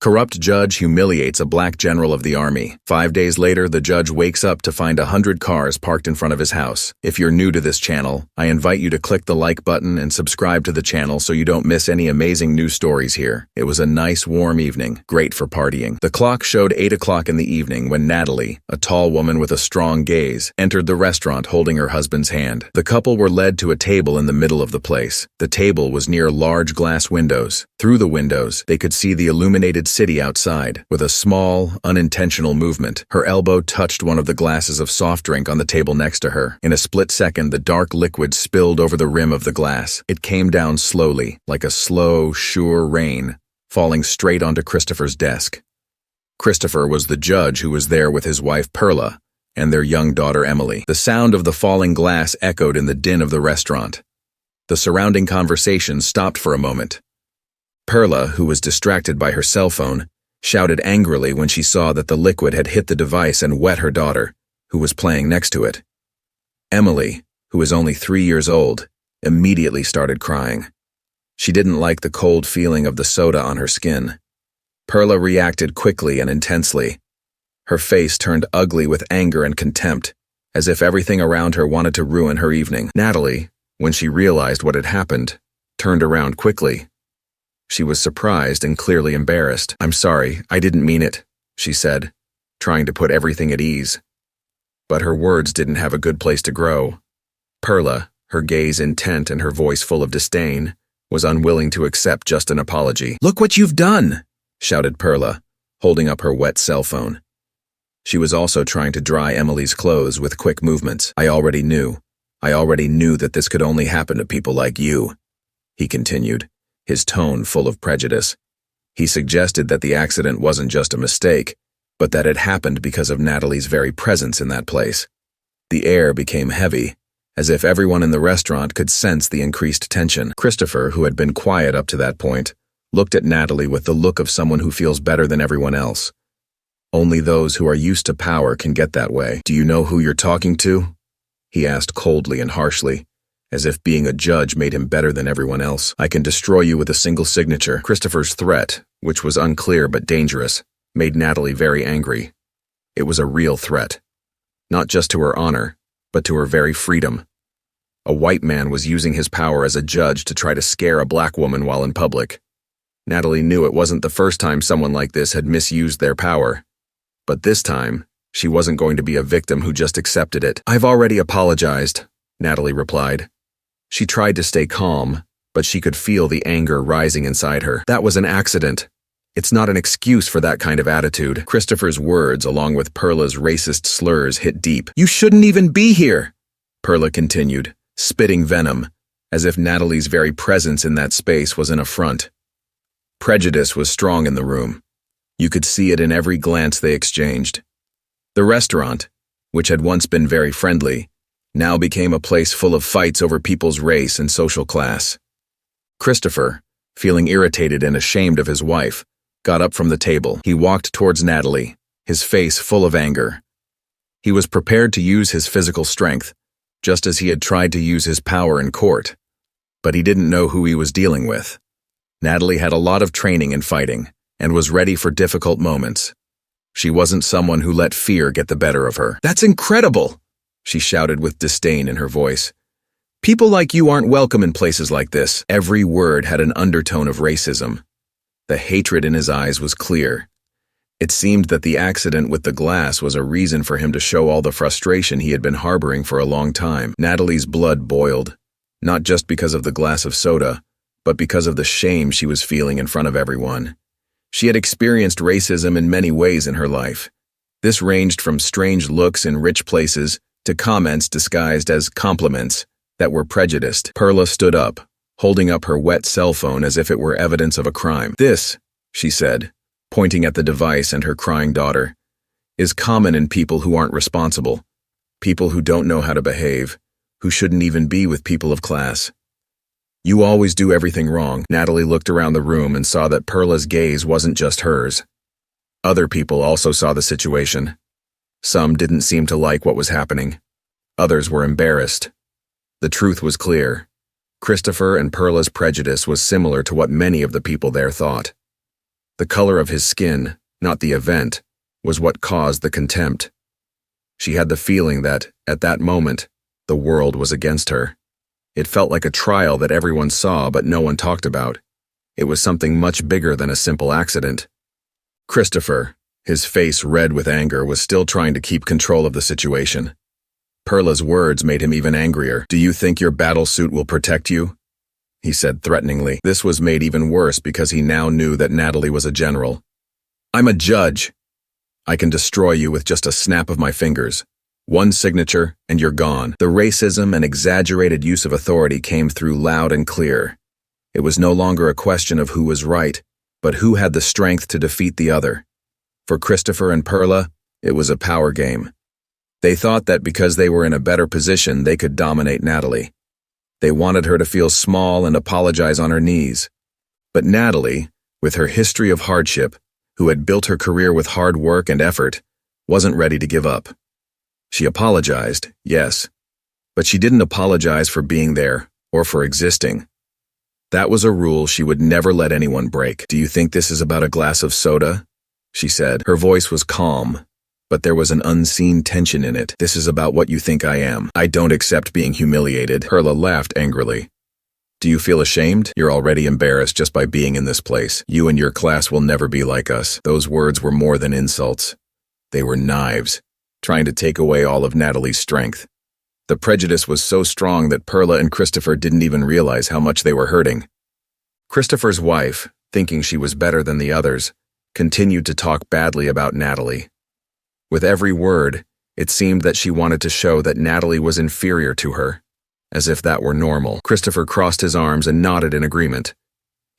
Corrupt judge humiliates a black general of the army. 5 days later, the judge wakes up to find 100 cars parked in front of his house. If you're new to this channel, I invite you to click the like button and subscribe to the channel so you don't miss any amazing news stories here. It was a nice warm evening, great for partying. The clock showed 8 o'clock in the evening when Natalie, a tall woman with a strong gaze, entered the restaurant holding her husband's hand. The couple were led to a table in the middle of the place. The table was near large glass windows. Through the windows, they could see the illuminated city outside. With a small, unintentional movement, her elbow touched one of the glasses of soft drink on the table next to her. In a split second, the dark liquid spilled over the rim of the glass. It came down slowly, like a slow, sure rain, falling straight onto Christopher's desk. Christopher was the judge who was there with his wife Perla and their young daughter Emily. The sound of the falling glass echoed in the din of the restaurant. The surrounding conversation stopped for a moment. Perla, who was distracted by her cell phone, shouted angrily when she saw that the liquid had hit the device and wet her daughter, who was playing next to it. Emily, who was only 3 years old, immediately started crying. She didn't like the cold feeling of the soda on her skin. Perla reacted quickly and intensely. Her face turned ugly with anger and contempt, as if everything around her wanted to ruin her evening. Natalie, when she realized what had happened, turned around quickly. She was surprised and clearly embarrassed. "I'm sorry, I didn't mean it," she said, trying to put everything at ease. But her words didn't have a good place to grow. Perla, her gaze intent and her voice full of disdain, was unwilling to accept just an apology. "Look what you've done!" shouted Perla, holding up her wet cell phone. She was also trying to dry Emily's clothes with quick movements. I already knew that this could only happen to people like you," he continued, his tone full of prejudice. He suggested that the accident wasn't just a mistake, but that it happened because of Natalie's very presence in that place. The air became heavy, as if everyone in the restaurant could sense the increased tension. Christopher, who had been quiet up to that point, looked at Natalie with the look of someone who feels better than everyone else. Only those who are used to power can get that way. "Do you know who you're talking to?" he asked coldly and harshly, as if being a judge made him better than everyone else. "I can destroy you with a single signature." Christopher's threat, which was unclear but dangerous, made Natalie very angry. It was a real threat, not just to her honor, but to her very freedom. A white man was using his power as a judge to try to scare a black woman while in public. Natalie knew it wasn't the first time someone like this had misused their power. But this time, she wasn't going to be a victim who just accepted it. "I've already apologized," Natalie replied. She tried to stay calm, but she could feel the anger rising inside her. "That was an accident. It's not an excuse for that kind of attitude." Christopher's words, along with Perla's racist slurs, hit deep. "You shouldn't even be here," Perla continued, spitting venom, as if Natalie's very presence in that space was an affront. Prejudice was strong in the room. You could see it in every glance they exchanged. The restaurant, which had once been very friendly, now became a place full of fights over people's race and social class. Christopher, feeling irritated and ashamed of his wife, got up from the table. He walked towards Natalie, his face full of anger. He was prepared to use his physical strength, just as he had tried to use his power in court. But he didn't know who he was dealing with. Natalie had a lot of training in fighting and was ready for difficult moments. She wasn't someone who let fear get the better of her. "That's incredible!" she shouted with disdain in her voice. "People like you aren't welcome in places like this." Every word had an undertone of racism. The hatred in his eyes was clear. It seemed that the accident with the glass was a reason for him to show all the frustration he had been harboring for a long time. Natalie's blood boiled, not just because of the glass of soda, but because of the shame she was feeling in front of everyone. She had experienced racism in many ways in her life. This ranged from strange looks in rich places to comments disguised as compliments that were prejudiced. Perla stood up, holding up her wet cell phone as if it were evidence of a crime. "This," she said, pointing at the device and her crying daughter, "is common in people who aren't responsible, people who don't know how to behave, who shouldn't even be with people of class. You always do everything wrong." Natalie looked around the room and saw that Perla's gaze wasn't just hers. Other people also saw the situation. Some didn't seem to like what was happening. Others were embarrassed. The truth was clear. Christopher and Perla's prejudice was similar to what many of the people there thought. The color of his skin, not the event, was what caused the contempt. She had the feeling that, at that moment, the world was against her. It felt like a trial that everyone saw but no one talked about. It was something much bigger than a simple accident. Christopher, his face red with anger, was still trying to keep control of the situation. Perla's words made him even angrier. "Do you think your battle suit will protect you?" he said threateningly. This was made even worse because he now knew that Natalie was a general. "I'm a judge. I can destroy you with just a snap of my fingers. One signature, and you're gone." The racism and exaggerated use of authority came through loud and clear. It was no longer a question of who was right, but who had the strength to defeat the other. For Christopher and Perla, it was a power game. They thought that because they were in a better position, they could dominate Natalie. They wanted her to feel small and apologize on her knees. But Natalie, with her history of hardship, who had built her career with hard work and effort, wasn't ready to give up. She apologized, yes, but she didn't apologize for being there or for existing. That was a rule she would never let anyone break. "Do you think this is about a glass of soda?" she said. Her voice was calm, but there was an unseen tension in it. "This is about what you think I am. I don't accept being humiliated." Perla laughed angrily. "Do you feel ashamed? You're already embarrassed just by being in this place. You and your class will never be like us." Those words were more than insults. They were knives, trying to take away all of Natalie's strength. The prejudice was so strong that Perla and Christopher didn't even realize how much they were hurting. Christopher's wife, thinking she was better than the others, continued to talk badly about Natalie. With every word, it seemed that she wanted to show that Natalie was inferior to her, as if that were normal. Christopher crossed his arms and nodded in agreement.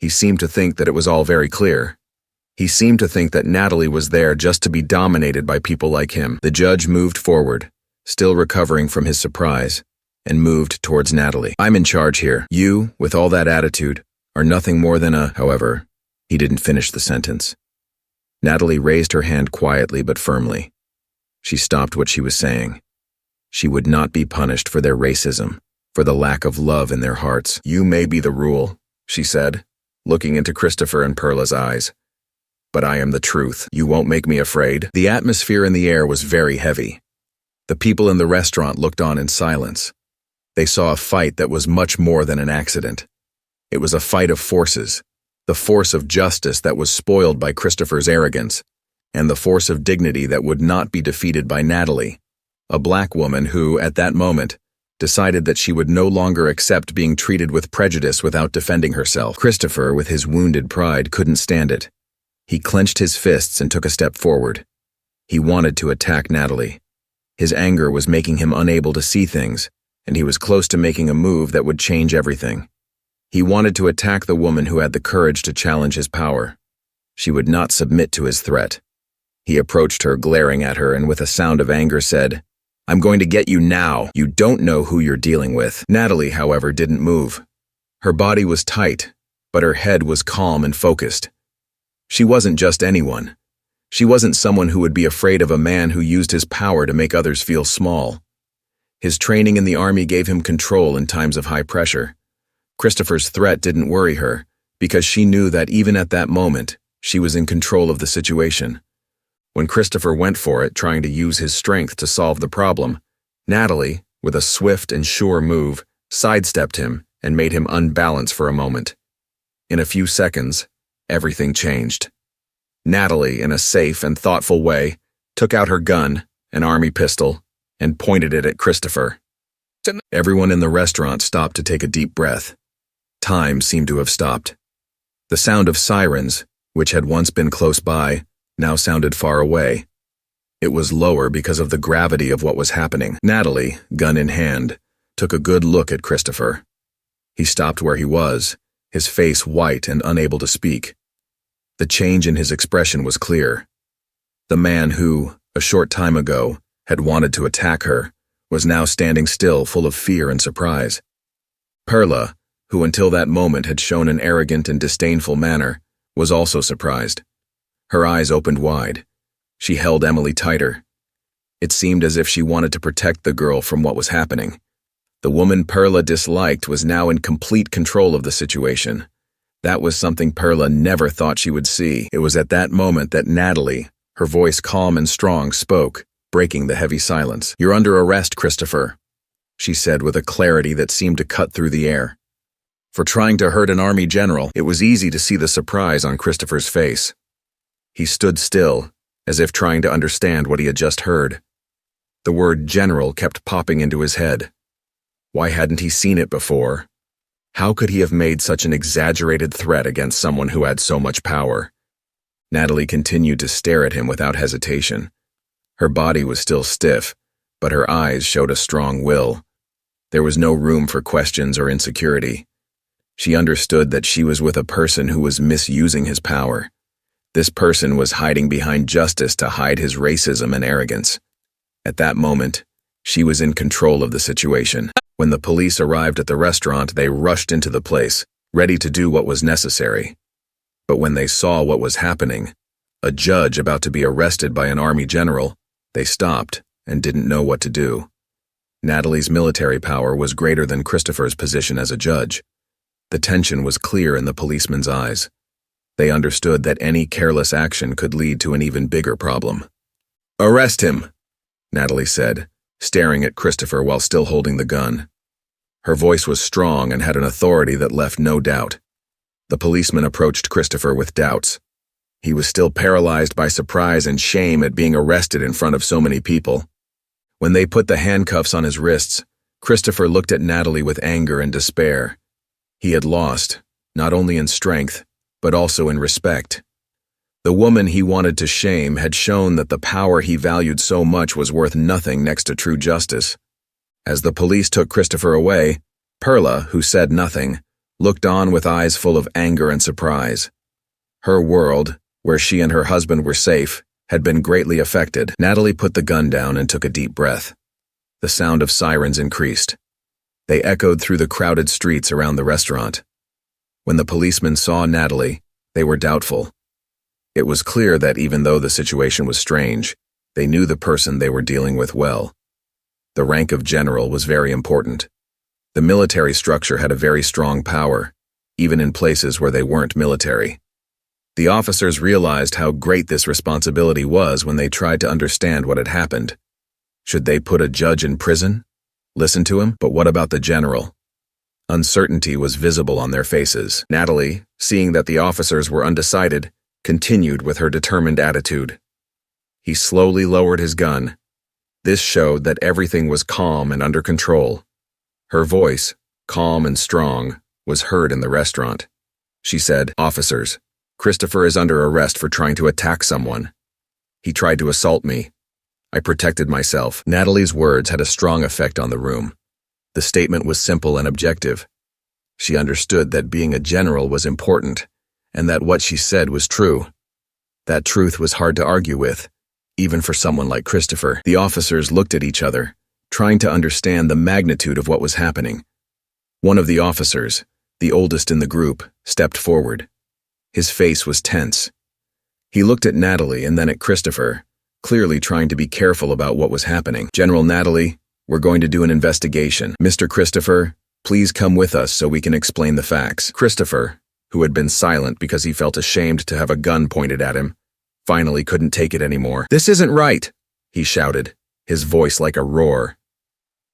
He seemed to think that it was all very clear. He seemed to think that Natalie was there just to be dominated by people like him. The judge moved forward, still recovering from his surprise, and moved towards Natalie. "I'm in charge here. You, with all that attitude, are nothing more than a—" However, he didn't finish the sentence. Natalie raised her hand quietly but firmly. She stopped what she was saying. She would not be punished for their racism, for the lack of love in their hearts. "You may be the rule," she said, looking into Christopher and Perla's eyes. "But I am the truth. You won't make me afraid." The atmosphere in the air was very heavy. The people in the restaurant looked on in silence. They saw a fight that was much more than an accident. It was a fight of forces, the force of justice that was spoiled by Christopher's arrogance, and the force of dignity that would not be defeated by Natalie, a black woman who, at that moment, decided that she would no longer accept being treated with prejudice without defending herself. Christopher, with his wounded pride, couldn't stand it. He clenched his fists and took a step forward. He wanted to attack Natalie. His anger was making him unable to see things, and he was close to making a move that would change everything. He wanted to attack the woman who had the courage to challenge his power. She would not submit to his threat. He approached her, glaring at her, and with a sound of anger said, "I'm going to get you now. You don't know who you're dealing with." Natalie, however, didn't move. Her body was tight, but her head was calm and focused. She wasn't just anyone. She wasn't someone who would be afraid of a man who used his power to make others feel small. His training in the army gave him control in times of high pressure. Christopher's threat didn't worry her, because she knew that even at that moment, she was in control of the situation. When Christopher went for it, trying to use his strength to solve the problem, Natalie, with a swift and sure move, sidestepped him and made him unbalanced for a moment. In a few seconds, everything changed. Natalie, in a safe and thoughtful way, took out her gun, an army pistol, and pointed it at Christopher. Everyone in the restaurant stopped to take a deep breath. Time seemed to have stopped. The sound of sirens, which had once been close by, now sounded far away. It was lower because of the gravity of what was happening. Natalie, gun in hand, took a good look at Christopher. He stopped where he was, his face white and unable to speak. The change in his expression was clear. The man who, a short time ago, had wanted to attack her, was now standing still, full of fear and surprise. Perla, who until that moment had shown an arrogant and disdainful manner, was also surprised. Her eyes opened wide. She held Emily tighter. It seemed as if she wanted to protect the girl from what was happening. The woman Perla disliked was now in complete control of the situation. That was something Perla never thought she would see. It was at that moment that Natalie, her voice calm and strong, spoke, breaking the heavy silence. "You're under arrest, Christopher," she said with a clarity that seemed to cut through the air. For trying to hurt an army general, it was easy to see the surprise on Christopher's face. He stood still, as if trying to understand what he had just heard. The word general kept popping into his head. Why hadn't he seen it before? How could he have made such an exaggerated threat against someone who had so much power? Natalie continued to stare at him without hesitation. Her body was still stiff, but her eyes showed a strong will. There was no room for questions or insecurity. She understood that she was with a person who was misusing his power. This person was hiding behind justice to hide his racism and arrogance. At that moment, she was in control of the situation. When the police arrived at the restaurant, they rushed into the place, ready to do what was necessary. But when they saw what was happening, a judge about to be arrested by an army general, they stopped and didn't know what to do. Natalie's military power was greater than Christopher's position as a judge. The tension was clear in the policemen's eyes. They understood that any careless action could lead to an even bigger problem. "Arrest him," Natalie said, staring at Christopher while still holding the gun. Her voice was strong and had an authority that left no doubt. The policeman approached Christopher with doubts. He was still paralyzed by surprise and shame at being arrested in front of so many people. When they put the handcuffs on his wrists, Christopher looked at Natalie with anger and despair. He had lost, not only in strength, but also in respect. The woman he wanted to shame had shown that the power he valued so much was worth nothing next to true justice. As the police took Christopher away, Perla, who said nothing, looked on with eyes full of anger and surprise. Her world, where she and her husband were safe, had been greatly affected. Natalie put the gun down and took a deep breath. The sound of sirens increased. They echoed through the crowded streets around the restaurant. When the policemen saw Natalie, they were doubtful. It was clear that even though the situation was strange, they knew the person they were dealing with well. The rank of general was very important. The military structure had a very strong power, even in places where they weren't military. The officers realized how great this responsibility was when they tried to understand what had happened. Should they put a judge in prison? Listen to him? But what about the general? Uncertainty was visible on their faces. Natalie, seeing that the officers were undecided, continued with her determined attitude. He slowly lowered his gun. This showed that everything was calm and under control. Her voice, calm and strong, was heard in the restaurant. She said, "Officers, Christopher is under arrest for trying to attack someone. He tried to assault me. I protected myself." Natalie's words had a strong effect on the room. The statement was simple and objective. She understood that being a general was important, and that what she said was true. That truth was hard to argue with, even for someone like Christopher. The officers looked at each other, trying to understand the magnitude of what was happening. One of the officers, the oldest in the group, stepped forward. His face was tense. He looked at Natalie and then at Christopher, clearly trying to be careful about what was happening. "General Natalie, we're going to do an investigation. Mr. Christopher, please come with us so we can explain the facts." Christopher, who had been silent because he felt ashamed to have a gun pointed at him, finally couldn't take it anymore. "This isn't right," he shouted, his voice like a roar.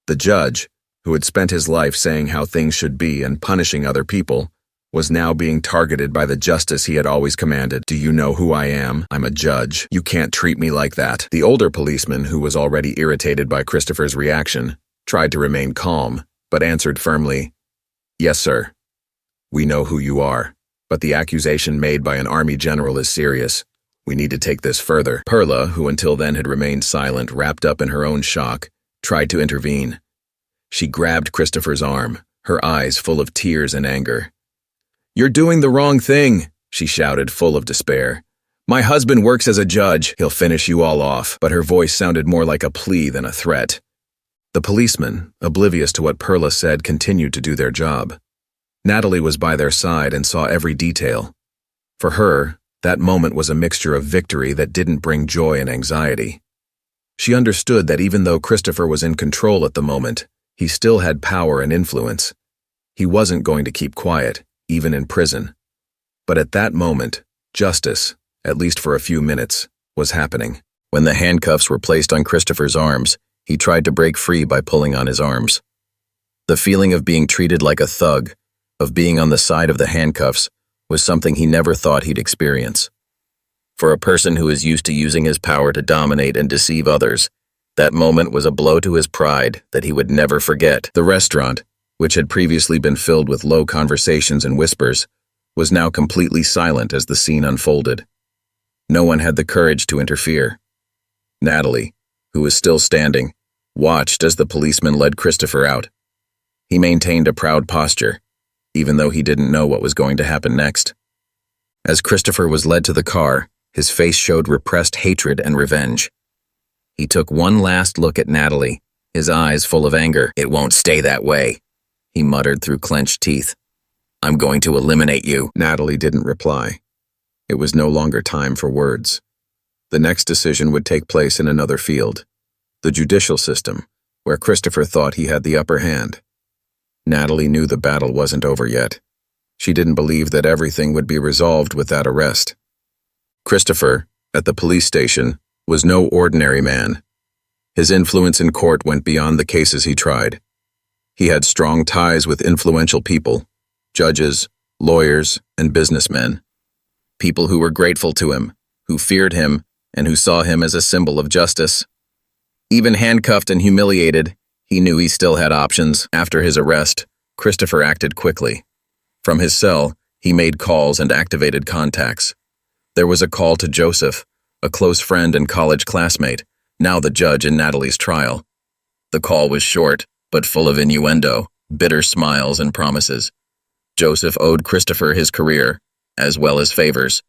The judge, who had spent his life saying how things should be and punishing other people, was now being targeted by the justice he had always commanded. "Do you know who I am? I'm a judge. You can't treat me like that." The older policeman, who was already irritated by Christopher's reaction, tried to remain calm, but answered firmly, "Yes, sir. We know who you are, but the accusation made by an army general is serious. We need to take this further." Perla, who until then had remained silent, wrapped up in her own shock, tried to intervene. She grabbed Christopher's arm, her eyes full of tears and anger. "You're doing the wrong thing," she shouted, full of despair. "My husband works as a judge. He'll finish you all off." But her voice sounded more like a plea than a threat. The policemen, oblivious to what Perla said, continued to do their job. Natalie was by their side and saw every detail. For her, that moment was a mixture of victory that didn't bring joy and anxiety. She understood that even though Christopher was in control at the moment, he still had power and influence. He wasn't going to keep quiet, even in prison. But at that moment, justice, at least for a few minutes, was happening. When the handcuffs were placed on Christopher's arms, he tried to break free by pulling on his arms. The feeling of being treated like a thug, of being on the side of the handcuffs, was something he never thought he'd experience. For a person who is used to using his power to dominate and deceive others, that moment was a blow to his pride that he would never forget. The restaurant, which had previously been filled with low conversations and whispers, was now completely silent as the scene unfolded. No one had the courage to interfere. Natalie, who was still standing, watched as the policeman led Christopher out. He maintained a proud posture, even though he didn't know what was going to happen next. As Christopher was led to the car, his face showed repressed hatred and revenge. He took one last look at Natalie, his eyes full of anger. "It won't stay that way," he muttered through clenched teeth. "I'm going to eliminate you." Natalie didn't reply. It was no longer time for words. The next decision would take place in another field, the judicial system, where Christopher thought he had the upper hand. Natalie knew the battle wasn't over yet. She didn't believe that everything would be resolved with that arrest. Christopher, at the police station, was no ordinary man. His influence in court went beyond the cases he tried. He had strong ties with influential people, judges, lawyers, and businessmen. People who were grateful to him, who feared him, and who saw him as a symbol of justice. Even handcuffed and humiliated, he knew he still had options. After his arrest, Christopher acted quickly. From his cell, he made calls and activated contacts. There was a call to Joseph, a close friend and college classmate, now the judge in Natalie's trial. The call was short, but full of innuendo, bitter smiles and promises. Joseph owed Christopher his career, as well as favors.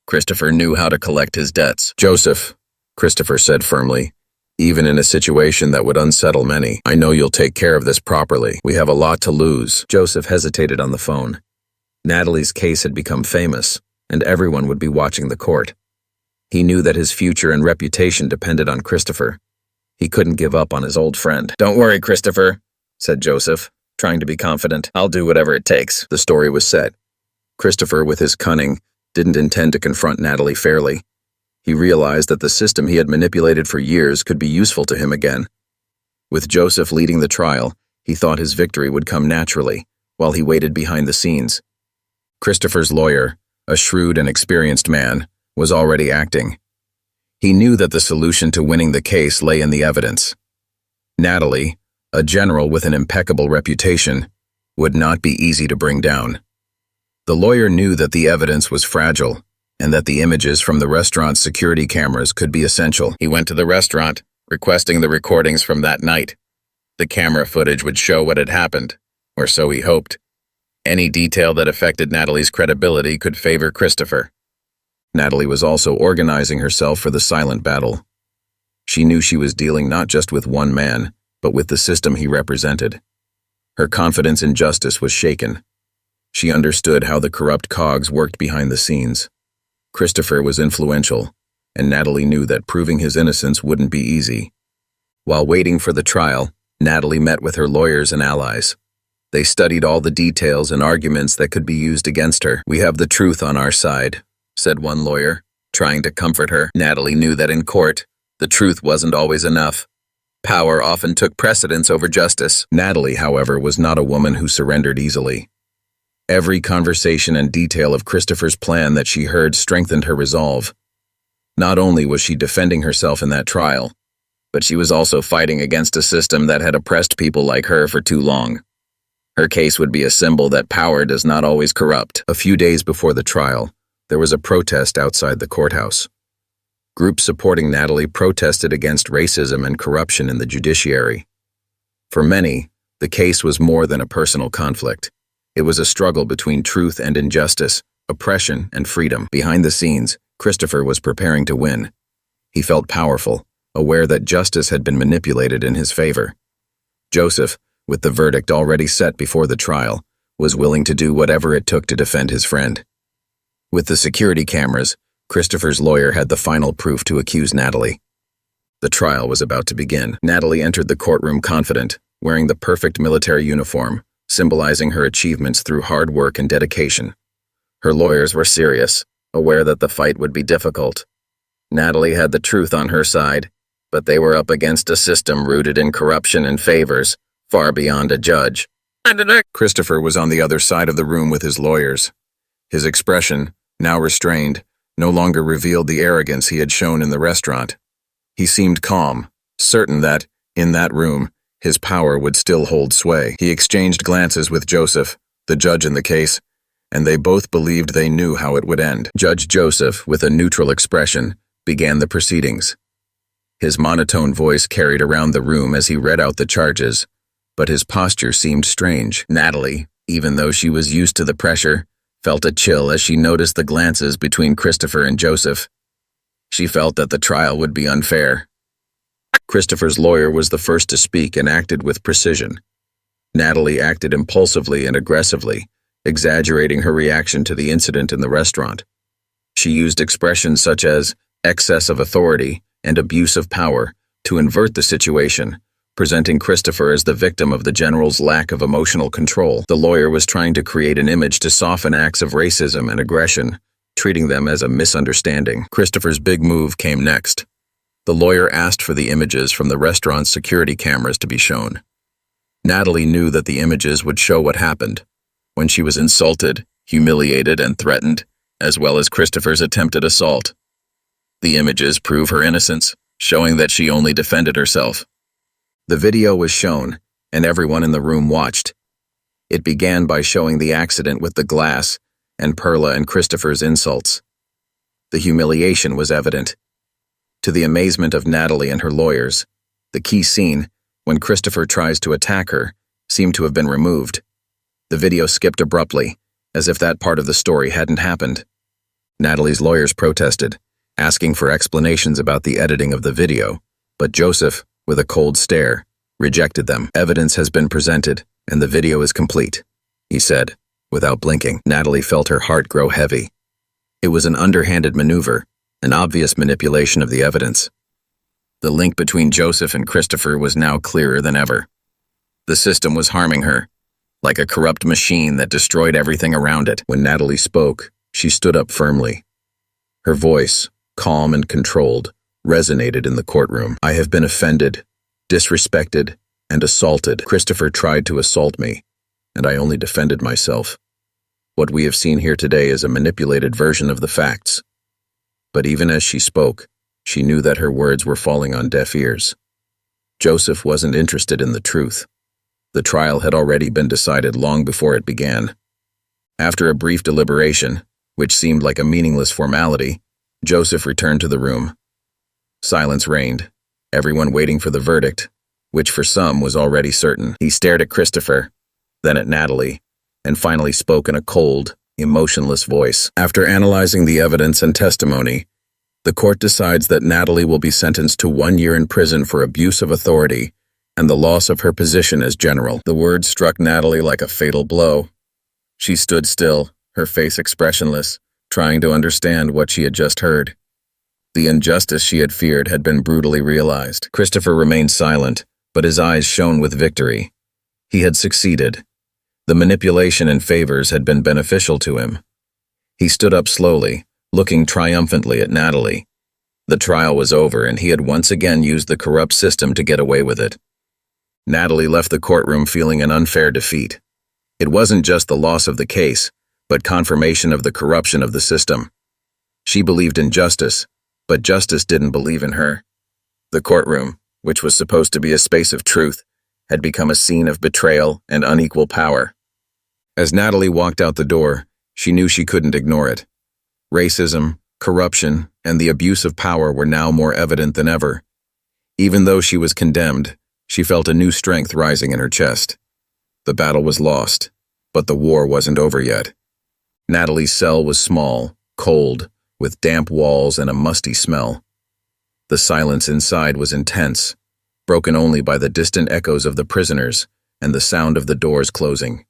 Christopher knew how to collect his debts. "Joseph," Christopher said firmly, "even in a situation that would unsettle many, I know you'll take care of this properly. We have a lot to lose." Joseph hesitated on the phone. Natalie's case had become famous, and everyone would be watching the court. He knew that his future and reputation depended on Christopher. He couldn't give up on his old friend. "Don't worry, Christopher," said Joseph, trying to be confident. "I'll do whatever it takes." The story was set. Christopher, with his cunning, didn't intend to confront Natalie fairly. He realized that the system he had manipulated for years could be useful to him again. With Joseph leading the trial, he thought his victory would come naturally, while he waited behind the scenes. Christopher's lawyer, a shrewd and experienced man, was already acting. He knew that the solution to winning the case lay in the evidence. Natalie, a general with an impeccable reputation, would not be easy to bring down. The lawyer knew that the evidence was fragile, and that the images from the restaurant's security cameras could be essential. He went to the restaurant, requesting the recordings from that night. The camera footage would show what had happened, or so he hoped. Any detail that affected Natalie's credibility could favor Christopher. Natalie was also organizing herself for the silent battle. She knew she was dealing not just with one man, but with the system he represented. Her confidence in justice was shaken. She understood how the corrupt cogs worked behind the scenes. Christopher was influential, and Natalie knew that proving his innocence wouldn't be easy. While waiting for the trial, Natalie met with her lawyers and allies. They studied all the details and arguments that could be used against her. "We have the truth on our side," said one lawyer, trying to comfort her. Natalie knew that in court, the truth wasn't always enough. Power often took precedence over justice. Natalie, however, was not a woman who surrendered easily. Every conversation and detail of Christopher's plan that she heard strengthened her resolve. Not only was she defending herself in that trial, but she was also fighting against a system that had oppressed people like her for too long. Her case would be a symbol that power does not always corrupt. A few days before the trial, there was a protest outside the courthouse. Groups supporting Natalie protested against racism and corruption in the judiciary. For many, the case was more than a personal conflict. It was a struggle between truth and injustice, oppression and freedom. Behind the scenes, Christopher was preparing to win. He felt powerful, aware that justice had been manipulated in his favor. Joseph, with the verdict already set before the trial, was willing to do whatever it took to defend his friend. With the security cameras, Christopher's lawyer had the final proof to accuse Natalie. The trial was about to begin. Natalie entered the courtroom confident, wearing the perfect military uniform, symbolizing her achievements through hard work and dedication. Her lawyers were serious, aware that the fight would be difficult. Natalie had the truth on her side, but they were up against a system rooted in corruption and favors, far beyond a judge. Christopher was on the other side of the room with his lawyers. His expression, now restrained, no longer revealed the arrogance he had shown in the restaurant. He seemed calm, certain that, in that room, his power would still hold sway. He exchanged glances with Joseph, the judge in the case, and they both believed they knew how it would end. Judge Joseph, with a neutral expression, began the proceedings. His monotone voice carried around the room as he read out the charges, but his posture seemed strange. Natalie, even though she was used to the pressure, felt a chill as she noticed the glances between Christopher and Joseph. She felt that the trial would be unfair. Christopher's lawyer was the first to speak and acted with precision. Natalie acted impulsively and aggressively, exaggerating her reaction to the incident in the restaurant. She used expressions such as excess of authority and abuse of power to invert the situation, presenting Christopher as the victim of the general's lack of emotional control. The lawyer was trying to create an image to soften acts of racism and aggression, treating them as a misunderstanding. Christopher's big move came next. The lawyer asked for the images from the restaurant's security cameras to be shown. Natalie knew that the images would show what happened, when she was insulted, humiliated, and threatened, as well as Christopher's attempted assault. The images prove her innocence, showing that she only defended herself. The video was shown, and everyone in the room watched. It began by showing the accident with the glass and Perla and Christopher's insults. The humiliation was evident. To the amazement of Natalie and her lawyers, the key scene, when Christopher tries to attack her, seemed to have been removed. The video skipped abruptly, as if that part of the story hadn't happened. Natalie's lawyers protested, asking for explanations about the editing of the video, but Joseph, with a cold stare, rejected them. Evidence has been presented, and the video is complete, he said, without blinking. Natalie felt her heart grow heavy. It was an underhanded maneuver, an obvious manipulation of the evidence. The link between Joseph and Christopher was now clearer than ever. The system was harming her, like a corrupt machine that destroyed everything around it. When Natalie spoke, she stood up firmly. Her voice, calm and controlled, resonated in the courtroom. I have been offended, disrespected, and assaulted. Christopher tried to assault me, and I only defended myself. What we have seen here today is a manipulated version of the facts. But even as she spoke, she knew that her words were falling on deaf ears. Joseph wasn't interested in the truth. The trial had already been decided long before it began. After a brief deliberation, which seemed like a meaningless formality, Joseph returned to the room. Silence reigned, everyone waiting for the verdict, which for some was already certain. He stared at Christopher, then at Natalie, and finally spoke in a cold, emotionless voice. After analyzing the evidence and testimony, the court decides that Natalie will be sentenced to 1 year in prison for abuse of authority and the loss of her position as general. The words struck Natalie like a fatal blow. She stood still, her face expressionless, trying to understand what she had just heard. The injustice she had feared had been brutally realized. Christopher remained silent, but his eyes shone with victory. He had succeeded. The manipulation and favors had been beneficial to him. He stood up slowly, looking triumphantly at Natalie. The trial was over, and he had once again used the corrupt system to get away with it. Natalie left the courtroom feeling an unfair defeat. It wasn't just the loss of the case, but confirmation of the corruption of the system. She believed in justice, but justice didn't believe in her. The courtroom, which was supposed to be a space of truth, had become a scene of betrayal and unequal power. As Natalie walked out the door, she knew she couldn't ignore it. Racism, corruption, and the abuse of power were now more evident than ever. Even though she was condemned, she felt a new strength rising in her chest. The battle was lost, but the war wasn't over yet. Natalie's cell was small, cold, with damp walls and a musty smell. The silence inside was intense, broken only by the distant echoes of the prisoners and the sound of the doors closing.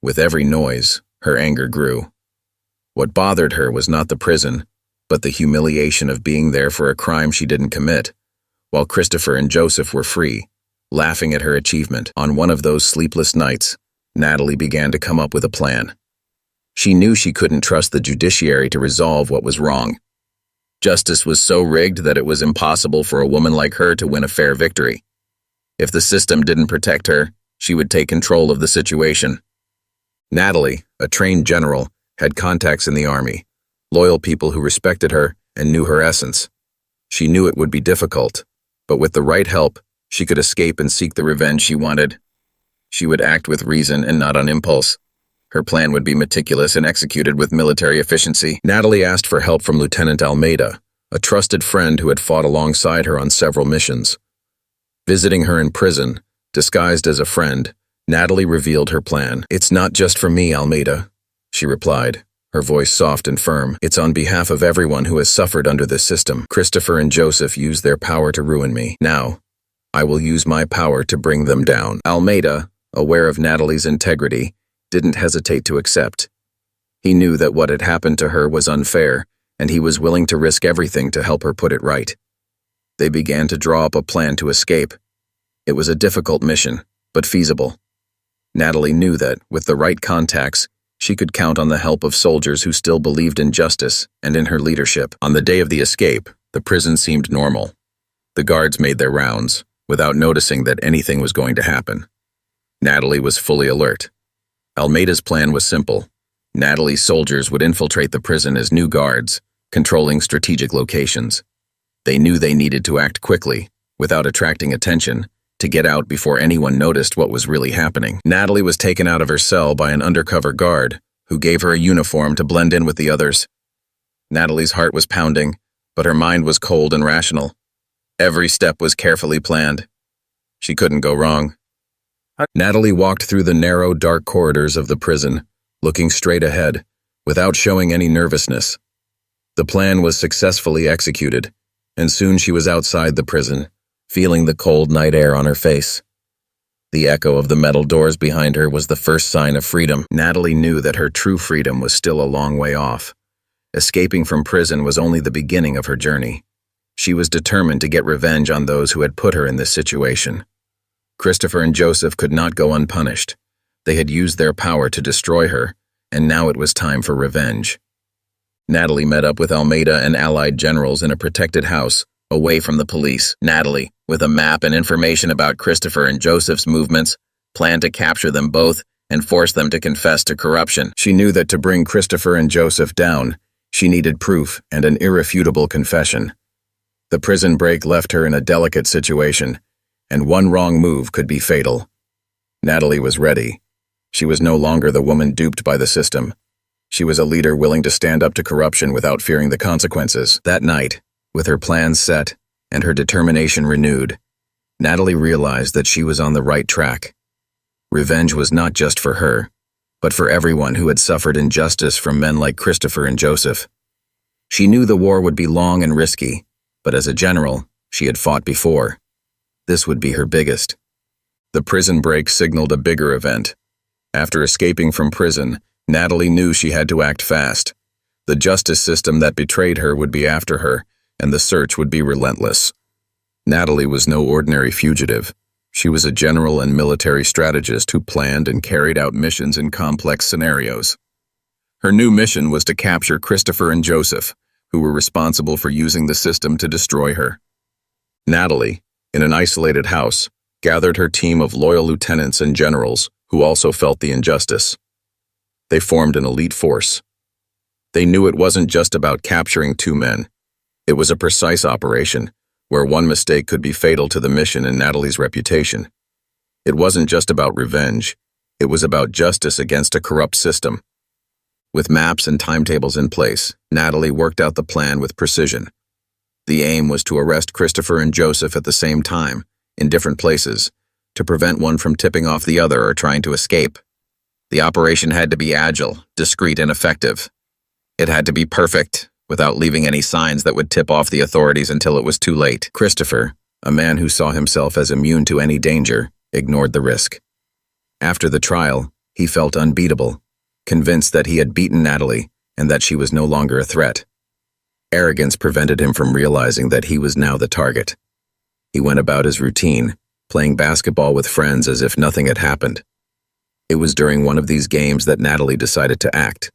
With every noise, her anger grew. What bothered her was not the prison, but the humiliation of being there for a crime she didn't commit, while Christopher and Joseph were free, laughing at her achievement. On one of those sleepless nights, Natalie began to come up with a plan. She knew she couldn't trust the judiciary to resolve what was wrong. Justice was so rigged that it was impossible for a woman like her to win a fair victory. If the system didn't protect her, she would take control of the situation. Natalie, a trained general, had contacts in the army, loyal people who respected her and knew her essence. She knew it would be difficult, but with the right help, she could escape and seek the revenge she wanted. She would act with reason and not on impulse. Her plan would be meticulous and executed with military efficiency. Natalie asked for help from Lieutenant Almeida, a trusted friend who had fought alongside her on several missions. Visiting her in prison, disguised as a friend, Natalie revealed her plan. "It's not just for me, Almeida," she replied, her voice soft and firm. "It's on behalf of everyone who has suffered under this system. Christopher and Joseph used their power to ruin me. Now, I will use my power to bring them down." Almeida, aware of Natalie's integrity, didn't hesitate to accept. He knew that what had happened to her was unfair, and he was willing to risk everything to help her put it right. They began to draw up a plan to escape. It was a difficult mission, but feasible. Natalie knew that, with the right contacts, she could count on the help of soldiers who still believed in justice and in her leadership. On the day of the escape, the prison seemed normal. The guards made their rounds, without noticing that anything was going to happen. Natalie was fully alert. Almeida's plan was simple. Natalie's soldiers would infiltrate the prison as new guards, controlling strategic locations. They knew they needed to act quickly, without attracting attention, to get out before anyone noticed what was really happening. Natalie was taken out of her cell by an undercover guard, who gave her a uniform to blend in with the others. Natalie's heart was pounding, but her mind was cold and rational. Every step was carefully planned. She couldn't go wrong. Natalie walked through the narrow, dark corridors of the prison, looking straight ahead, without showing any nervousness. The plan was successfully executed, and soon she was outside the prison, feeling the cold night air on her face. The echo of the metal doors behind her was the first sign of freedom. Natalie knew that her true freedom was still a long way off. Escaping from prison was only the beginning of her journey. She was determined to get revenge on those who had put her in this situation. Christopher and Joseph could not go unpunished. They had used their power to destroy her, and now it was time for revenge. Natalie met up with Almeida and allied generals in a protected house, away from the police. Natalie, with a map and information about Christopher and Joseph's movements, planned to capture them both and force them to confess to corruption. She knew that to bring Christopher and Joseph down, she needed proof and an irrefutable confession. The prison break left her in a delicate situation, and one wrong move could be fatal. Natalie was ready. She was no longer the woman duped by the system. She was a leader willing to stand up to corruption without fearing the consequences. That night, with her plans set and her determination renewed, Natalie realized that she was on the right track. Revenge was not just for her, but for everyone who had suffered injustice from men like Christopher and Joseph. She knew the war would be long and risky, but as a general, she had fought before. This would be her biggest. The prison break signaled a bigger event. After escaping from prison, Natalie knew she had to act fast. The justice system that betrayed her would be after her, and the search would be relentless. Natalie was no ordinary fugitive. She was a general and military strategist who planned and carried out missions in complex scenarios. Her new mission was to capture Christopher and Joseph, who were responsible for using the system to destroy her. Natalie, in an isolated house, gathered her team of loyal lieutenants and generals who also felt the injustice. They formed an elite force. They knew it wasn't just about capturing two men. It was a precise operation, where one mistake could be fatal to the mission and Natalie's reputation. It wasn't just about revenge. It was about justice against a corrupt system. With maps and timetables in place, Natalie worked out the plan with precision. The aim was to arrest Christopher and Joseph at the same time, in different places, to prevent one from tipping off the other or trying to escape. The operation had to be agile, discreet, and effective. It had to be perfect, without leaving any signs that would tip off the authorities until it was too late. Christopher, a man who saw himself as immune to any danger, ignored the risk. After the trial, he felt unbeatable, convinced that he had beaten Natalie and that she was no longer a threat. Arrogance prevented him from realizing that he was now the target. He went about his routine, playing basketball with friends as if nothing had happened. It was during one of these games that Natalie decided to act.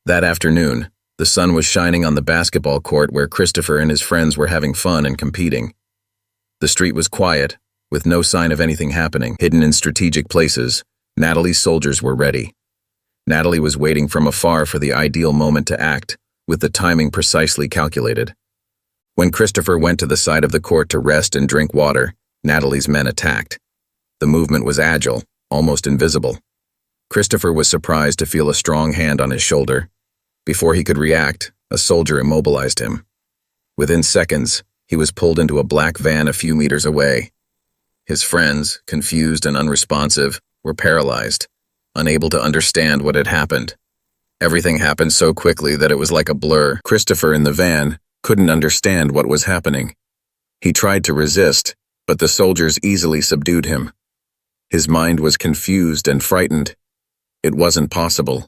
That afternoon, the sun was shining on the basketball court where Christopher and his friends were having fun and competing. The street was quiet, with no sign of anything happening. Hidden in strategic places, Natalie's soldiers were ready. Natalie was waiting from afar for the ideal moment to act, with the timing precisely calculated. When Christopher went to the side of the court to rest and drink water, Natalie's men attacked. The movement was agile, almost invisible. Christopher was surprised to feel a strong hand on his shoulder. Before he could react, a soldier immobilized him. Within seconds, he was pulled into a black van a few meters away. His friends, confused and unresponsive, were paralyzed, unable to understand what had happened. Everything happened so quickly that it was like a blur. Christopher in the van couldn't understand what was happening. He tried to resist, but the soldiers easily subdued him. His mind was confused and frightened. It wasn't possible.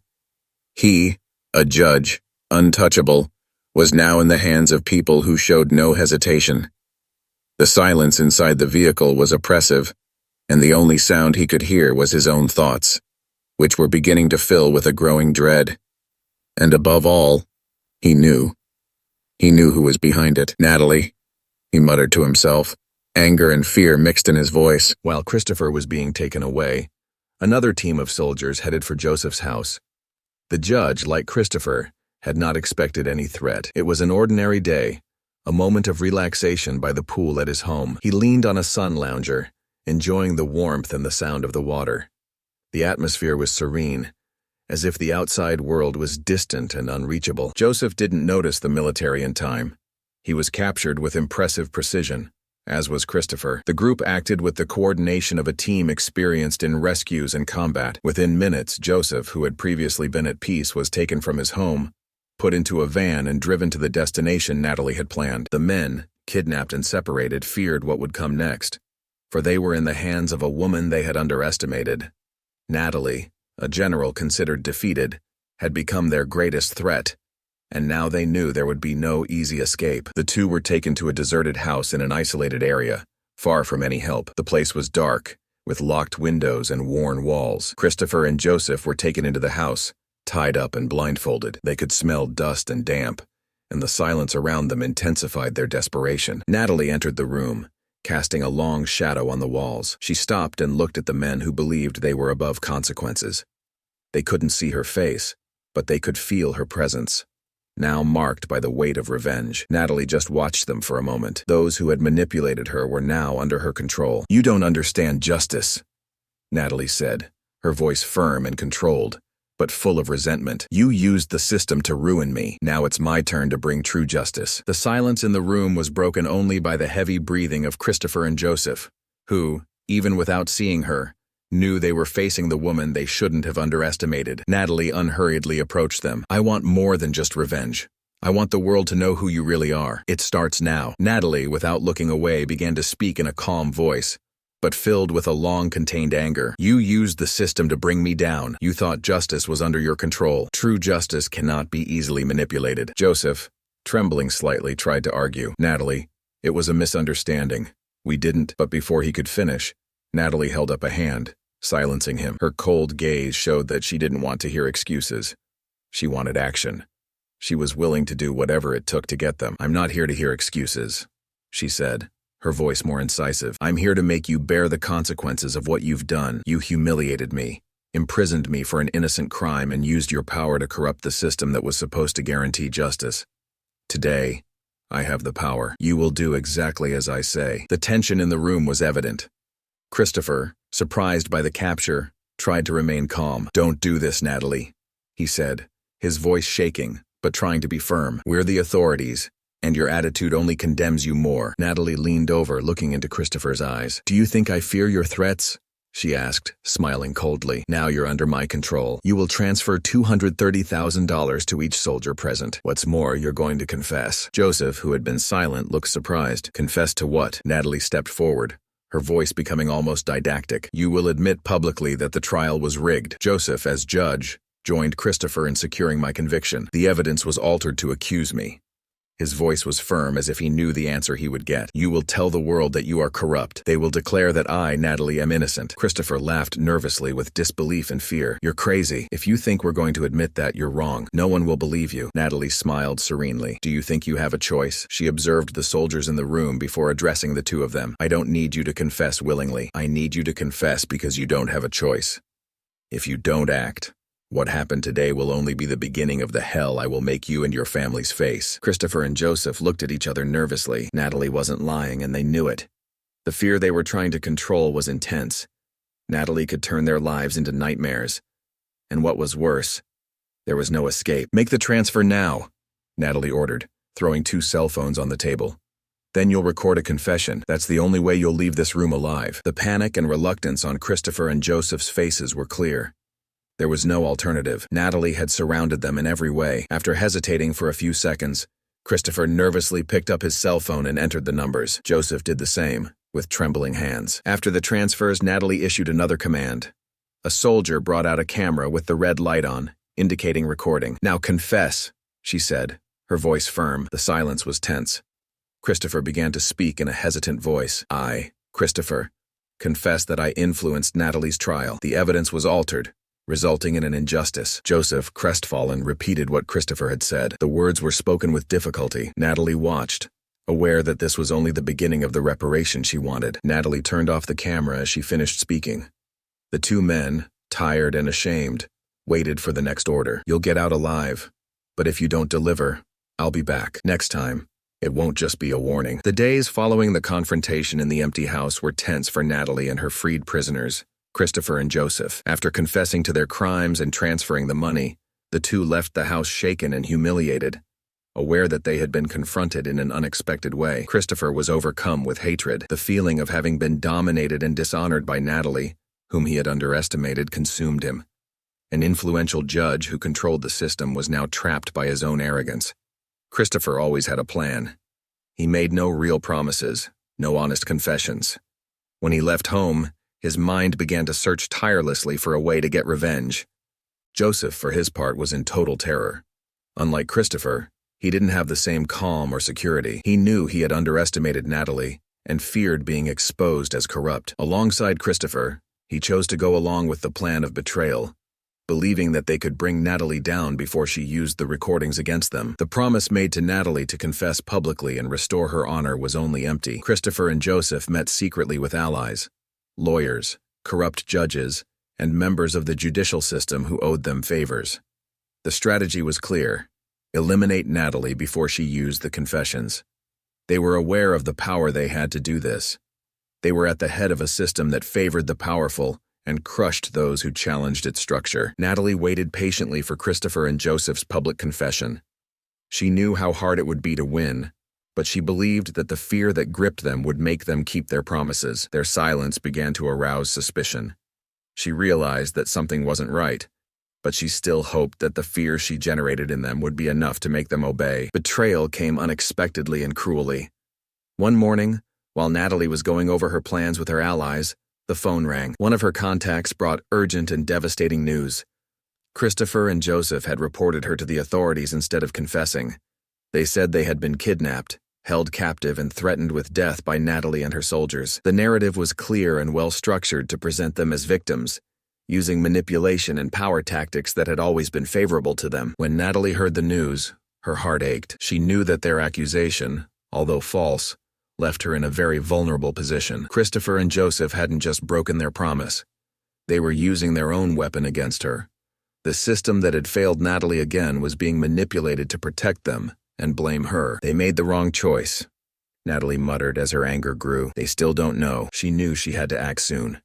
He, a judge, untouchable, was now in the hands of people who showed no hesitation. The silence inside the vehicle was oppressive, and the only sound he could hear was his own thoughts, which were beginning to fill with a growing dread. And above all, he knew. He knew who was behind it. Natalie, he muttered to himself, anger and fear mixed in his voice. While Christopher was being taken away, another team of soldiers headed for Joseph's house. The judge, like Christopher, had not expected any threat. It was an ordinary day, a moment of relaxation by the pool at his home. He leaned on a sun lounger, enjoying the warmth and the sound of the water. The atmosphere was serene, as if the outside world was distant and unreachable. Joseph didn't notice the military in time. He was captured with impressive precision, as was Christopher. The group acted with the coordination of a team experienced in rescues and combat. Within minutes, Joseph, who had previously been at peace, was taken from his home, put into a van and driven to the destination Natalie had planned. The men, kidnapped and separated, feared what would come next, for they were in the hands of a woman they had underestimated. Natalie, a general considered defeated, had become their greatest threat, and now they knew there would be no easy escape. The two were taken to a deserted house in an isolated area, far from any help. The place was dark, with locked windows and worn walls. Christopher and Joseph were taken into the house, tied up and blindfolded. They could smell dust and damp, and the silence around them intensified their desperation. Natalie entered the room, casting a long shadow on the walls. She stopped and looked at the men who believed they were above consequences. They couldn't see her face, but they could feel her presence, now marked by the weight of revenge. Natalie just watched them for a moment. Those who had manipulated her were now under her control. "You don't understand justice," Natalie said, her voice firm and controlled, but full of resentment. "You used the system to ruin me. Now it's my turn to bring true justice." The silence in the room was broken only by the heavy breathing of Christopher and Joseph, who, even without seeing her, knew they were facing the woman they shouldn't have underestimated. Natalie unhurriedly approached them. "I want more than just revenge. I want the world to know who you really are. It starts now." Natalie, without looking away, began to speak in a calm voice, but filled with a long-contained anger. "You used the system to bring me down. You thought justice was under your control. True justice cannot be easily manipulated." Joseph, trembling slightly, tried to argue. "Natalie, it was a misunderstanding. We didn't." But before he could finish, Natalie held up a hand, silencing him. Her cold gaze showed that she didn't want to hear excuses. She wanted action. She was willing to do whatever it took to get them. "I'm not here to hear excuses," she said, her voice more incisive. "I'm here to make you bear the consequences of what you've done. You humiliated me, imprisoned me for an innocent crime, and used your power to corrupt the system that was supposed to guarantee justice. Today, I have the power. You will do exactly as I say." The tension in the room was evident. Christopher, surprised by the capture, tried to remain calm. "Don't do this, Natalie," he said, his voice shaking, but trying to be firm. "We're the authorities, and your attitude only condemns you more." Natalie leaned over, looking into Christopher's eyes. "Do you think I fear your threats?" she asked, smiling coldly. "Now you're under my control. You will transfer $230,000 to each soldier present. What's more, you're going to confess." Joseph, who had been silent, looked surprised. "Confess to what?" Natalie stepped forward, her voice becoming almost didactic. "You will admit publicly that the trial was rigged." Joseph, as judge, joined Christopher in securing my conviction. "The evidence was altered to accuse me. His voice was firm, as if he knew the answer he would get. "You will tell the world that you are corrupt. They will declare that I, Natalie, am innocent." Christopher laughed nervously with disbelief and fear. "You're crazy. If you think we're going to admit that, you're wrong. No one will believe you." Natalie smiled serenely. "Do you think you have a choice?" She observed the soldiers in the room before addressing the two of them. "I don't need you to confess willingly. I need you to confess because you don't have a choice. If you don't act, what happened today will only be the beginning of the hell I will make you and your families face." Christopher and Joseph looked at each other nervously. Natalie wasn't lying, and they knew it. The fear they were trying to control was intense. Natalie could turn their lives into nightmares. And what was worse, there was no escape. "Make the transfer now," Natalie ordered, throwing 2 cell phones on the table. "Then you'll record a confession. That's the only way you'll leave this room alive." The panic and reluctance on Christopher and Joseph's faces were clear. There was no alternative. Natalie had surrounded them in every way. After hesitating for a few seconds, Christopher nervously picked up his cell phone and entered the numbers. Joseph did the same, with trembling hands. After the transfers, Natalie issued another command. A soldier brought out a camera with the red light on, indicating recording. "Now confess," she said, her voice firm. The silence was tense. Christopher began to speak in a hesitant voice. "I, Christopher, confess that I influenced Natalie's trial. The evidence was altered, resulting in an injustice." Joseph, crestfallen, repeated what Christopher had said. The words were spoken with difficulty. Natalie watched, aware that this was only the beginning of the reparation she wanted. Natalie turned off the camera as she finished speaking. The two men, tired and ashamed, waited for the next order. "You'll get out alive, but if you don't deliver, I'll be back. Next time, it won't just be a warning." The days following the confrontation in the empty house were tense for Natalie and her freed prisoners, Christopher and Joseph. After confessing to their crimes and transferring the money, the two left the house shaken and humiliated, aware that they had been confronted in an unexpected way. Christopher was overcome with hatred. The feeling of having been dominated and dishonored by Natalie, whom he had underestimated, consumed him. An influential judge who controlled the system was now trapped by his own arrogance. Christopher always had a plan. He made no real promises, no honest confessions. When he left home, his mind began to search tirelessly for a way to get revenge. Joseph, for his part, was in total terror. Unlike Christopher, he didn't have the same calm or security. He knew he had underestimated Natalie and feared being exposed as corrupt. Alongside Christopher, he chose to go along with the plan of betrayal, believing that they could bring Natalie down before she used the recordings against them. The promise made to Natalie to confess publicly and restore her honor was only empty. Christopher and Joseph met secretly with allies, lawyers, corrupt judges, and members of the judicial system who owed them favors. The strategy was clear: eliminate Natalie before she used the confessions. They were aware of the power they had to do this. They were at the head of a system that favored the powerful and crushed those who challenged its structure. Natalie waited patiently for Christopher and Joseph's public confession. She knew how hard it would be to win, but she believed that the fear that gripped them would make them keep their promises. Their silence began to arouse suspicion. She realized that something wasn't right, but she still hoped that the fear she generated in them would be enough to make them obey. Betrayal came unexpectedly and cruelly. One morning, while Natalie was going over her plans with her allies, the phone rang. One of her contacts brought urgent and devastating news. Christopher and Joseph had reported her to the authorities instead of confessing. They said they had been kidnapped, held captive, and threatened with death by Natalie and her soldiers. The narrative was clear and well-structured to present them as victims, using manipulation and power tactics that had always been favorable to them. When Natalie heard the news, her heart ached. She knew that their accusation, although false, left her in a very vulnerable position. Christopher and Joseph hadn't just broken their promise. They were using their own weapon against her. The system that had failed Natalie again was being manipulated to protect them and blame her. They made the wrong choice, Natalie muttered as her anger grew. They still don't know. She knew she had to act soon.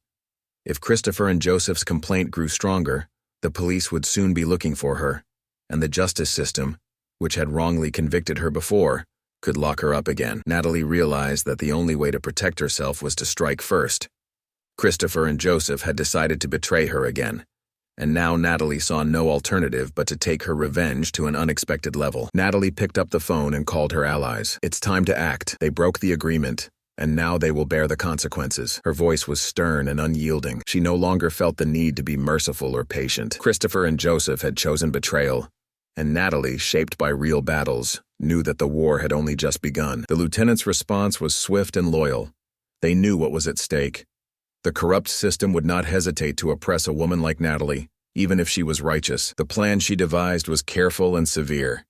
If Christopher and Joseph's complaint grew stronger, the police would soon be looking for her, and the justice system, which had wrongly convicted her before, could lock her up again. Natalie realized that the only way to protect herself was to strike first. Christopher and Joseph had decided to betray her again, and now Natalie saw no alternative but to take her revenge to an unexpected level. Natalie picked up the phone and called her allies. It's time to act. They broke the agreement, and now they will bear the consequences. Her voice was stern and unyielding. She no longer felt the need to be merciful or patient. Christopher and Joseph had chosen betrayal, and Natalie, shaped by real battles, knew that the war had only just begun. The lieutenant's response was swift and loyal. They knew what was at stake. The corrupt system would not hesitate to oppress a woman like Natalie, even if she was righteous. The plan she devised was careful and severe.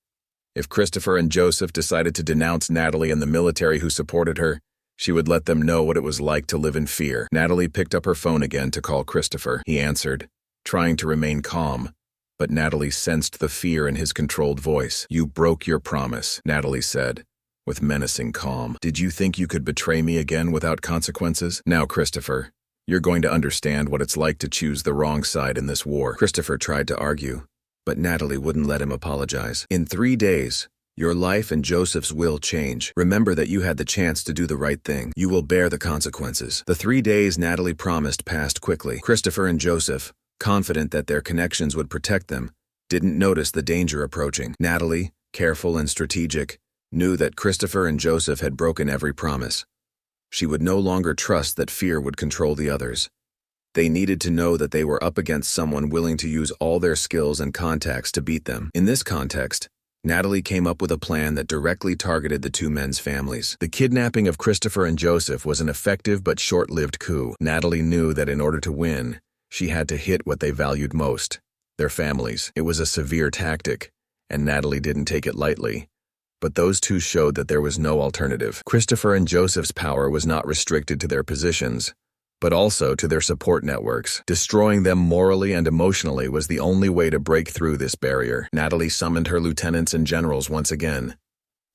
If Christopher and Joseph decided to denounce Natalie and the military who supported her, she would let them know what it was like to live in fear. Natalie picked up her phone again to call Christopher. He answered, trying to remain calm, but Natalie sensed the fear in his controlled voice. "You broke your promise," Natalie said, with menacing calm. "Did you think you could betray me again without consequences? Now, Christopher, you're going to understand what it's like to choose the wrong side in this war." Christopher tried to argue, but Natalie wouldn't let him apologize. "In 3 days, your life and Joseph's will change. Remember that you had the chance to do the right thing. You will bear the consequences." The 3 days Natalie promised passed quickly. Christopher and Joseph, confident that their connections would protect them, didn't notice the danger approaching. Natalie, careful and strategic, knew that Christopher and Joseph had broken every promise. She would no longer trust that fear would control the others. They needed to know that they were up against someone willing to use all their skills and contacts to beat them. In this context, Natalie came up with a plan that directly targeted the two men's families. The kidnapping of Christopher and Joseph was an effective but short-lived coup. Natalie knew that in order to win, she had to hit what they valued most, their families. It was a severe tactic, and Natalie didn't take it lightly. But those two showed that there was no alternative. Christopher and Joseph's power was not restricted to their positions, but also to their support networks. Destroying them morally and emotionally was the only way to break through this barrier. Natalie summoned her lieutenants and generals once again.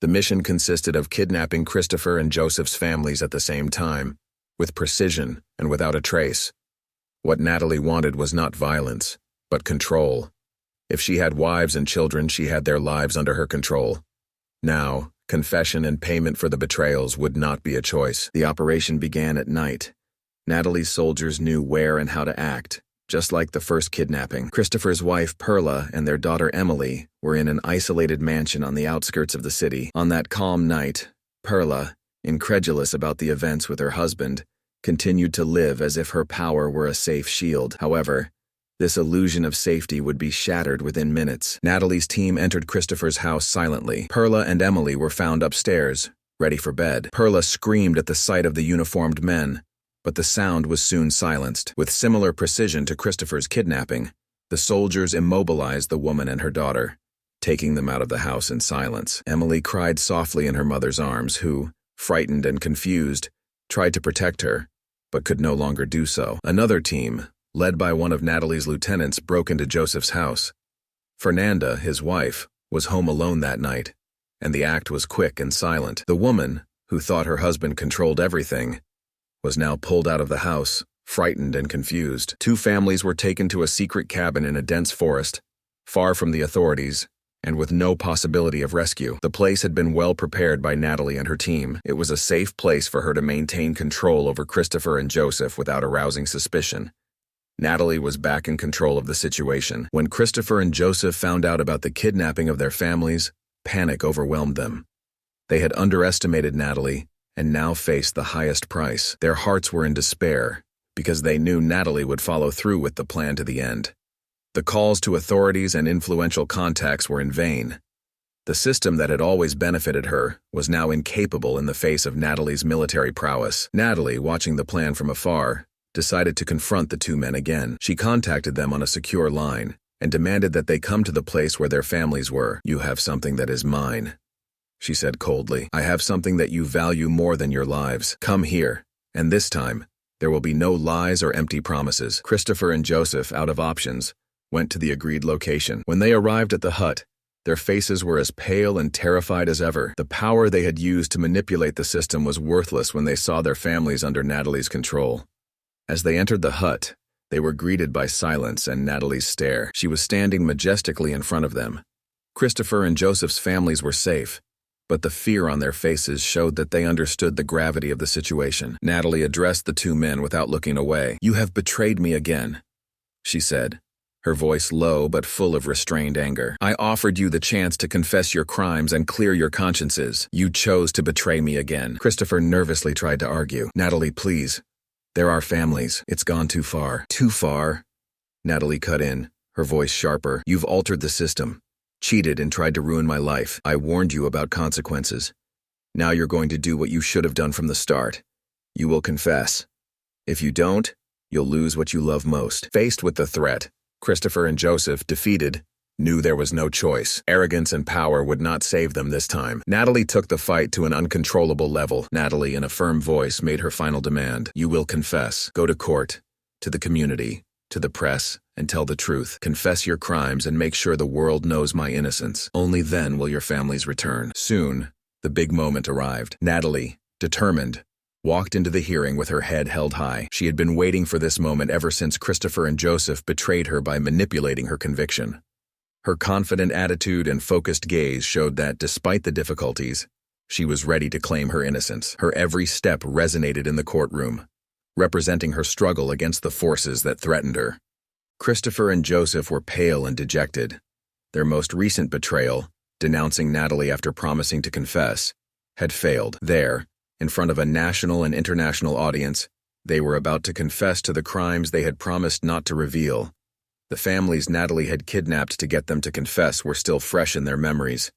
The mission consisted of kidnapping Christopher and Joseph's families at the same time, with precision and without a trace. What Natalie wanted was not violence, but control. If she had wives and children, she had their lives under her control. Now, confession and payment for the betrayals would not be a choice. The operation began at night. Natalie's soldiers knew where and how to act, just like the first kidnapping. Christopher's wife, Perla, and their daughter, Emily, were in an isolated mansion on the outskirts of the city. On that calm night, Perla, incredulous about the events with her husband, continued to live as if her power were a safe shield. However, this illusion of safety would be shattered within minutes. Natalie's team entered Christopher's house silently. Perla and Emily were found upstairs, ready for bed. Perla screamed at the sight of the uniformed men, but the sound was soon silenced. With similar precision to Christopher's kidnapping, the soldiers immobilized the woman and her daughter, taking them out of the house in silence. Emily cried softly in her mother's arms, who, frightened and confused, tried to protect her, but could no longer do so. Another team, led by one of Natalie's lieutenants, broke into Joseph's house. Fernanda, his wife, was home alone that night, and the act was quick and silent. The woman, who thought her husband controlled everything, was now pulled out of the house, frightened and confused. Two families were taken to a secret cabin in a dense forest, far from the authorities, and with no possibility of rescue. The place had been well prepared by Natalie and her team. It was a safe place for her to maintain control over Christopher and Joseph without arousing suspicion. Natalie was back in control of the situation. When Christopher and Joseph found out about the kidnapping of their families, panic overwhelmed them. They had underestimated Natalie and now faced the highest price. Their hearts were in despair because they knew Natalie would follow through with the plan to the end. The calls to authorities and influential contacts were in vain. The system that had always benefited her was now incapable in the face of Natalie's military prowess. Natalie, watching the plan from afar, decided to confront the two men again. She contacted them on a secure line and demanded that they come to the place where their families were. "You have something that is mine," she said coldly. "I have something that you value more than your lives. Come here, and this time, there will be no lies or empty promises." Christopher and Joseph, out of options, went to the agreed location. When they arrived at the hut, their faces were as pale and terrified as ever. The power they had used to manipulate the system was worthless when they saw their families under Natalie's control. As they entered the hut, they were greeted by silence and Natalie's stare. She was standing majestically in front of them. Christopher and Joseph's families were safe, but the fear on their faces showed that they understood the gravity of the situation. Natalie addressed the two men without looking away. "You have betrayed me again," she said, her voice low but full of restrained anger. "I offered you the chance to confess your crimes and clear your consciences. You chose to betray me again." Christopher nervously tried to argue. "Natalie, please. There are families. It's gone too far." "Too far?" Natalie cut in, her voice sharper. "You've altered the system. Cheated and tried to ruin my life. I warned you about consequences. Now you're going to do what you should have done from the start. You will confess. If you don't, you'll lose what you love most." Faced with the threat, Christopher and Joseph, defeated, knew there was no choice. Arrogance and power would not save them this time. Natalie took the fight to an uncontrollable level. Natalie, in a firm voice, made her final demand. "You will confess. Go to court, to the community, to the press, and tell the truth. Confess your crimes and make sure the world knows my innocence. Only then will your families return." Soon, the big moment arrived. Natalie, determined, walked into the hearing with her head held high. She had been waiting for this moment ever since Christopher and Joseph betrayed her by manipulating her conviction. Her confident attitude and focused gaze showed that, despite the difficulties, she was ready to claim her innocence. Her every step resonated in the courtroom, representing her struggle against the forces that threatened her. Christopher and Joseph were pale and dejected. Their most recent betrayal, denouncing Natalie after promising to confess, had failed. There, in front of a national and international audience, they were about to confess to the crimes they had promised not to reveal. The families Natalie had kidnapped to get them to confess were still fresh in their memories.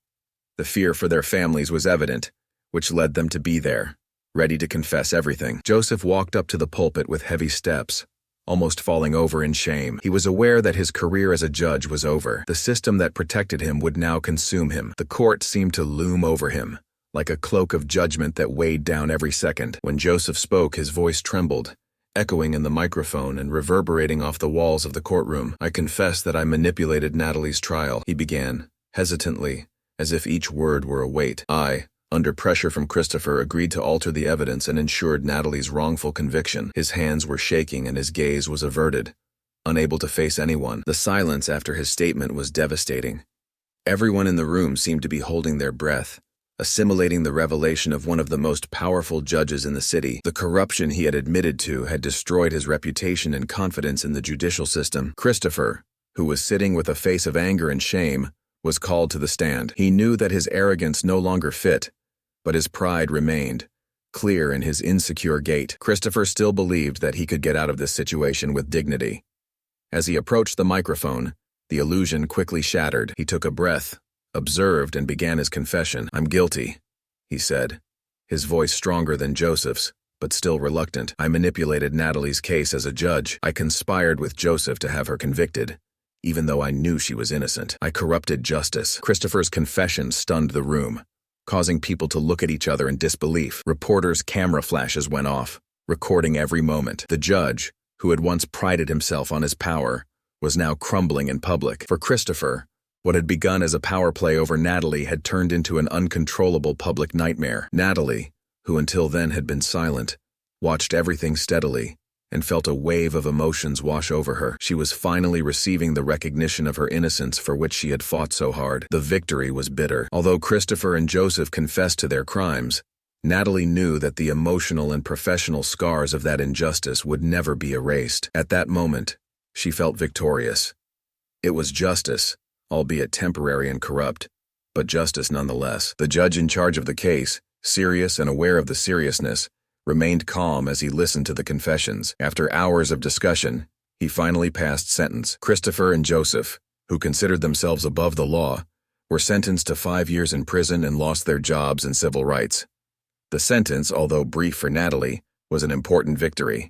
The fear for their families was evident, which led them to be there, ready to confess everything. Joseph walked up to the pulpit with heavy steps, almost falling over in shame. He was aware that his career as a judge was over. The system that protected him would now consume him. The court seemed to loom over him, like a cloak of judgment that weighed down every second. When Joseph spoke, his voice trembled, echoing in the microphone and reverberating off the walls of the courtroom. "I confess that I manipulated Natalie's trial," he began, hesitantly, as if each word were a weight. "I, under pressure from Christopher, agreed to alter the evidence and ensured Natalie's wrongful conviction." His hands were shaking and his gaze was averted, unable to face anyone. The silence after his statement was devastating. Everyone in the room seemed to be holding their breath, assimilating the revelation of one of the most powerful judges in the city. The corruption he had admitted to had destroyed his reputation and confidence in the judicial system. Christopher, who was sitting with a face of anger and shame, was called to the stand. He knew that his arrogance no longer fit, but his pride remained, clear in his insecure gait. Christopher still believed that he could get out of this situation with dignity. As he approached the microphone, the illusion quickly shattered. He took a breath, observed, and began his confession. "I'm guilty," he said, his voice stronger than Joseph's, but still reluctant. "I manipulated Natalie's case as a judge. I conspired with Joseph to have her convicted, even though I knew she was innocent. I corrupted justice." Christopher's confession stunned the room, causing people to look at each other in disbelief. Reporters' camera flashes went off, recording every moment. The judge, who had once prided himself on his power, was now crumbling in public. For Christopher, what had begun as a power play over Natalie had turned into an uncontrollable public nightmare. Natalie, who until then had been silent, watched everything steadily and felt a wave of emotions wash over her. She was finally receiving the recognition of her innocence for which she had fought so hard. The victory was bitter. Although Christopher and Joseph confessed to their crimes, Natalie knew that the emotional and professional scars of that injustice would never be erased. At that moment, she felt victorious. It was justice, albeit temporary and corrupt, but justice nonetheless. The judge in charge of the case, serious and aware of the seriousness, remained calm as he listened to the confessions. After hours of discussion, he finally passed sentence. Christopher and Joseph, who considered themselves above the law, were sentenced to 5 years in prison and lost their jobs and civil rights. The sentence, although brief for Natalie, was an important victory.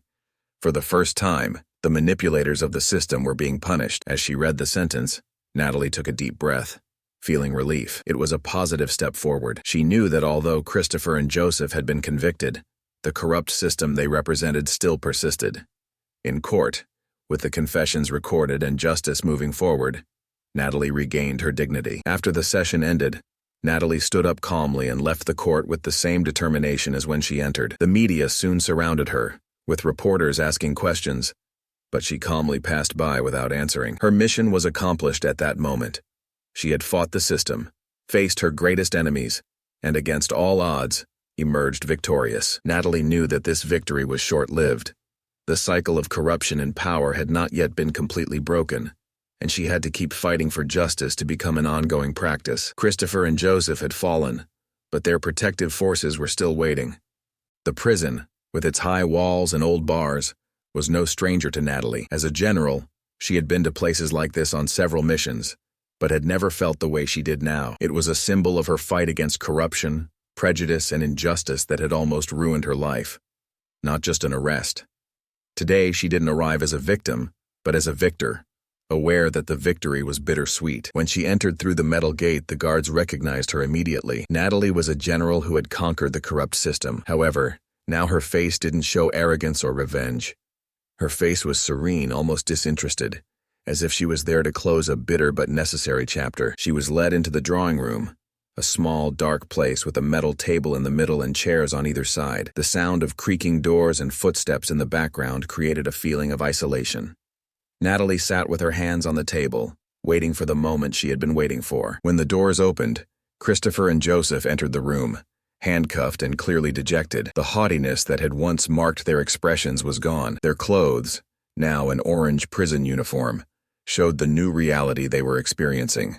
For the first time, the manipulators of the system were being punished. As she read the sentence, Natalie took a deep breath, feeling relief. It was a positive step forward. She knew that although Christopher and Joseph had been convicted, the corrupt system they represented still persisted. In court, with the confessions recorded and justice moving forward, Natalie regained her dignity. After the session ended, Natalie stood up calmly and left the court with the same determination as when she entered. The media soon surrounded her, with reporters asking questions, but she calmly passed by without answering. Her mission was accomplished at that moment. She had fought the system, faced her greatest enemies, and against all odds, emerged victorious. Natalie knew that this victory was short-lived. The cycle of corruption and power had not yet been completely broken, and she had to keep fighting for justice to become an ongoing practice. Christopher and Joseph had fallen, but their protective forces were still waiting. The prison, with its high walls and old bars, was no stranger to Natalie. As a general, she had been to places like this on several missions, but had never felt the way she did now. It was a symbol of her fight against corruption, prejudice, and injustice that had almost ruined her life. Not just an arrest. Today, she didn't arrive as a victim, but as a victor, aware that the victory was bittersweet. When she entered through the metal gate, the guards recognized her immediately. Natalie was a general who had conquered the corrupt system. However, now her face didn't show arrogance or revenge. Her face was serene, almost disinterested, as if she was there to close a bitter but necessary chapter. She was led into the drawing room, a small, dark place with a metal table in the middle and chairs on either side. The sound of creaking doors and footsteps in the background created a feeling of isolation. Natalie sat with her hands on the table, waiting for the moment she had been waiting for. When the doors opened, Christopher and Joseph entered the room, handcuffed and clearly dejected. The haughtiness that had once marked their expressions was gone. Their clothes, now an orange prison uniform, showed the new reality they were experiencing.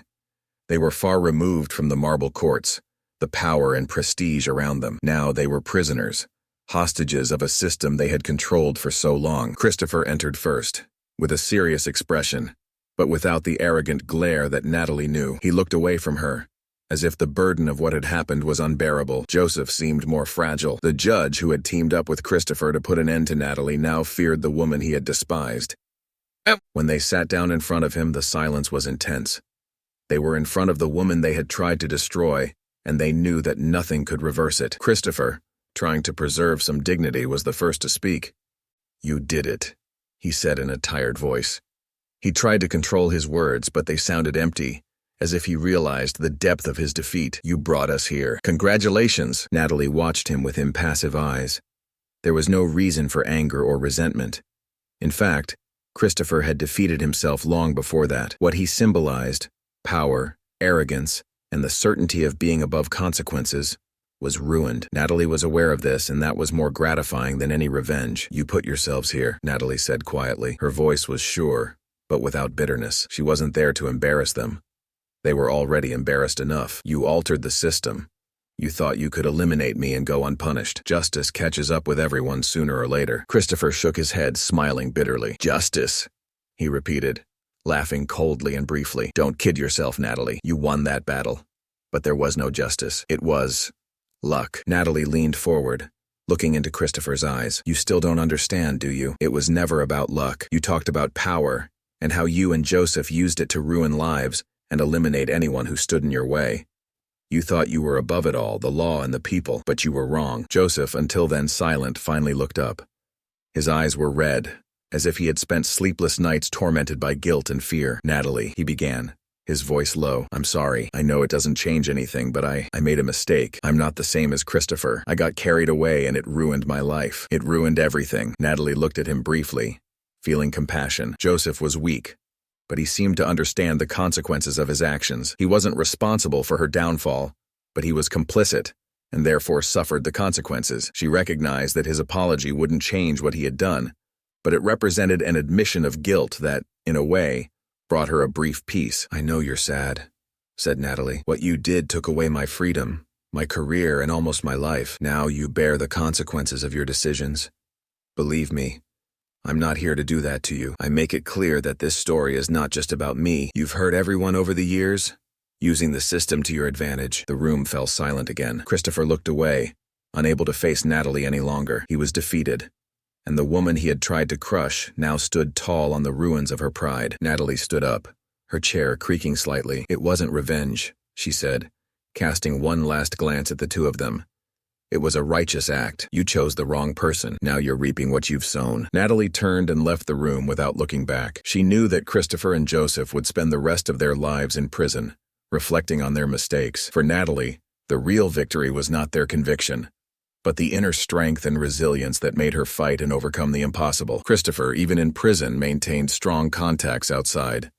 They were far removed from the marble courts, the power and prestige around them. Now they were prisoners, hostages of a system they had controlled for so long. Christopher entered first, with a serious expression, but without the arrogant glare that Natalie knew. He looked away from her, as if the burden of what had happened was unbearable. Joseph seemed more fragile. The judge, who had teamed up with Christopher to put an end to Natalie, now feared the woman he had despised. When they sat down in front of him, the silence was intense. They were in front of the woman they had tried to destroy, and they knew that nothing could reverse it. Christopher, trying to preserve some dignity, was the first to speak. "You did it," he said in a tired voice. He tried to control his words, but they sounded empty, as if he realized the depth of his defeat. "You brought us here." "Congratulations." Natalie watched him with impassive eyes. There was no reason for anger or resentment. In fact, Christopher had defeated himself long before that. What he symbolized, power, arrogance, and the certainty of being above consequences, was ruined. Natalie was aware of this, and that was more gratifying than any revenge. "You put yourselves here," Natalie said quietly. Her voice was sure, but without bitterness. She wasn't there to embarrass them. They were already embarrassed enough. "You altered the system. You thought you could eliminate me and go unpunished. Justice catches up with everyone sooner or later." Christopher shook his head, smiling bitterly. "Justice," he repeated, laughing coldly and briefly. "Don't kid yourself, Natalie. You won that battle. But there was no justice. It was luck." Natalie leaned forward, looking into Christopher's eyes. "You still don't understand, do you? It was never about luck. You talked about power, and how you and Joseph used it to ruin lives and eliminate anyone who stood in your way. You thought you were above it all, the law and the people, but you were wrong." Joseph, until then silent, finally looked up. His eyes were red, as if he had spent sleepless nights tormented by guilt and fear. "Natalie," he began, his voice low, "I'm sorry. I know it doesn't change anything, but I made a mistake. I'm not the same as Christopher. I got carried away and it ruined my life. It ruined everything." Natalie looked at him briefly, feeling compassion. Joseph was weak, but he seemed to understand the consequences of his actions. He wasn't responsible for her downfall, but he was complicit, and therefore suffered the consequences. She recognized that his apology wouldn't change what he had done, but it represented an admission of guilt that, in a way, brought her a brief peace. "I know you're sad," said Natalie. "What you did took away my freedom, my career, and almost my life. Now you bear the consequences of your decisions. Believe me, I'm not here to do that to you. I make it clear that this story is not just about me. You've hurt everyone over the years, using the system to your advantage." The room fell silent again. Christopher looked away, unable to face Natalie any longer. He was defeated, and the woman he had tried to crush now stood tall on the ruins of her pride. Natalie stood up, her chair creaking slightly. "It wasn't revenge," she said, casting one last glance at the two of them. "It was a righteous act. You chose the wrong person. Now you're reaping what you've sown." Natalie turned and left the room without looking back. She knew that Christopher and Joseph would spend the rest of their lives in prison, reflecting on their mistakes. For Natalie, the real victory was not their conviction, but the inner strength and resilience that made her fight and overcome the impossible. Christopher, even in prison, maintained strong contacts outside.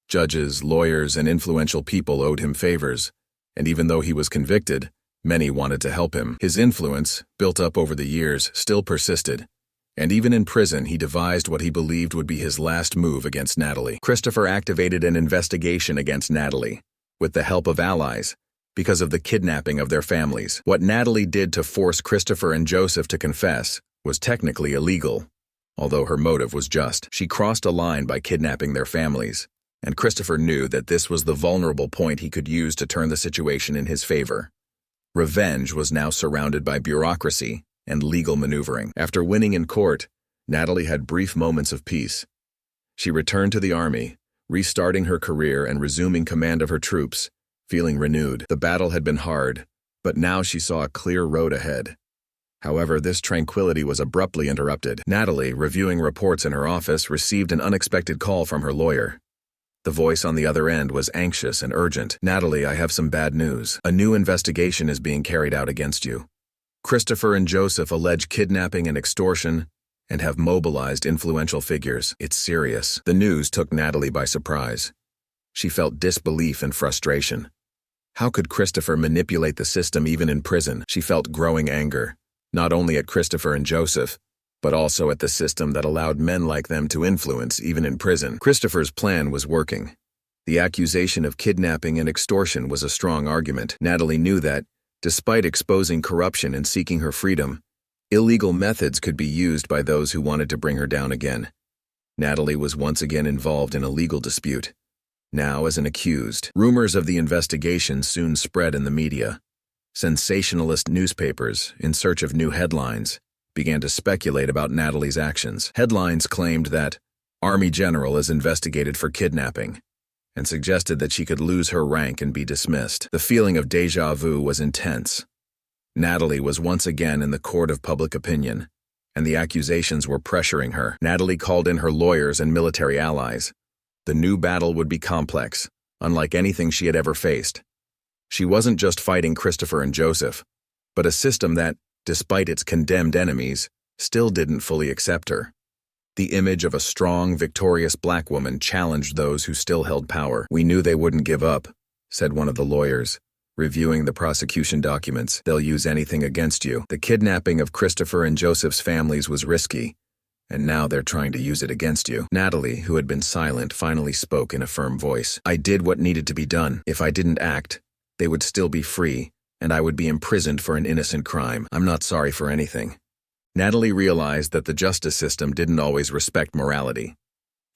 Judges, lawyers, and influential people owed him favors, and even though he was convicted, many wanted to help him. His influence, built up over the years, still persisted, and even in prison he devised what he believed would be his last move against Natalie. Christopher activated an investigation against Natalie, with the help of allies, because of the kidnapping of their families. What Natalie did to force Christopher and Joseph to confess was technically illegal, although her motive was just. She crossed a line by kidnapping their families, and Christopher knew that this was the vulnerable point he could use to turn the situation in his favor. Revenge was now surrounded by bureaucracy and legal maneuvering. After winning in court, Natalie had brief moments of peace. She returned to the army, restarting her career and resuming command of her troops, feeling renewed. The battle had been hard, but now she saw a clear road ahead. However, this tranquility was abruptly interrupted. Natalie, reviewing reports in her office, received an unexpected call from her lawyer. The voice on the other end was anxious and urgent. "Natalie, I have some bad news. A new investigation is being carried out against you. Christopher and Joseph allege kidnapping and extortion and have mobilized influential figures. It's serious." The news took Natalie by surprise. She felt disbelief and frustration. How could Christopher manipulate the system even in prison? She felt growing anger, not only at Christopher and Joseph, but also at the system that allowed men like them to influence even in prison. Christopher's plan was working. The accusation of kidnapping and extortion was a strong argument. Natalie knew that, despite exposing corruption and seeking her freedom, illegal methods could be used by those who wanted to bring her down again. Natalie was once again involved in a legal dispute, now as an accused. Rumors of the investigation soon spread in the media. Sensationalist newspapers, in search of new headlines, began to speculate about Natalie's actions. Headlines claimed that Army General is investigated for kidnapping, and suggested that she could lose her rank and be dismissed. The feeling of déjà vu was intense. Natalie was once again in the court of public opinion, and the accusations were pressuring her. Natalie called in her lawyers and military allies. The new battle would be complex, unlike anything she had ever faced. She wasn't just fighting Christopher and Joseph, but a system that, despite its condemned enemies, still didn't fully accept her. The image of a strong, victorious black woman challenged those who still held power. "We knew they wouldn't give up," said one of the lawyers, reviewing the prosecution documents. "They'll use anything against you. The kidnapping of Christopher and Joseph's families was risky, and now they're trying to use it against you." Natalie, who had been silent, finally spoke in a firm voice. "I did what needed to be done. If I didn't act, they would still be free, and I would be imprisoned for an innocent crime. I'm not sorry for anything." Natalie realized that the justice system didn't always respect morality.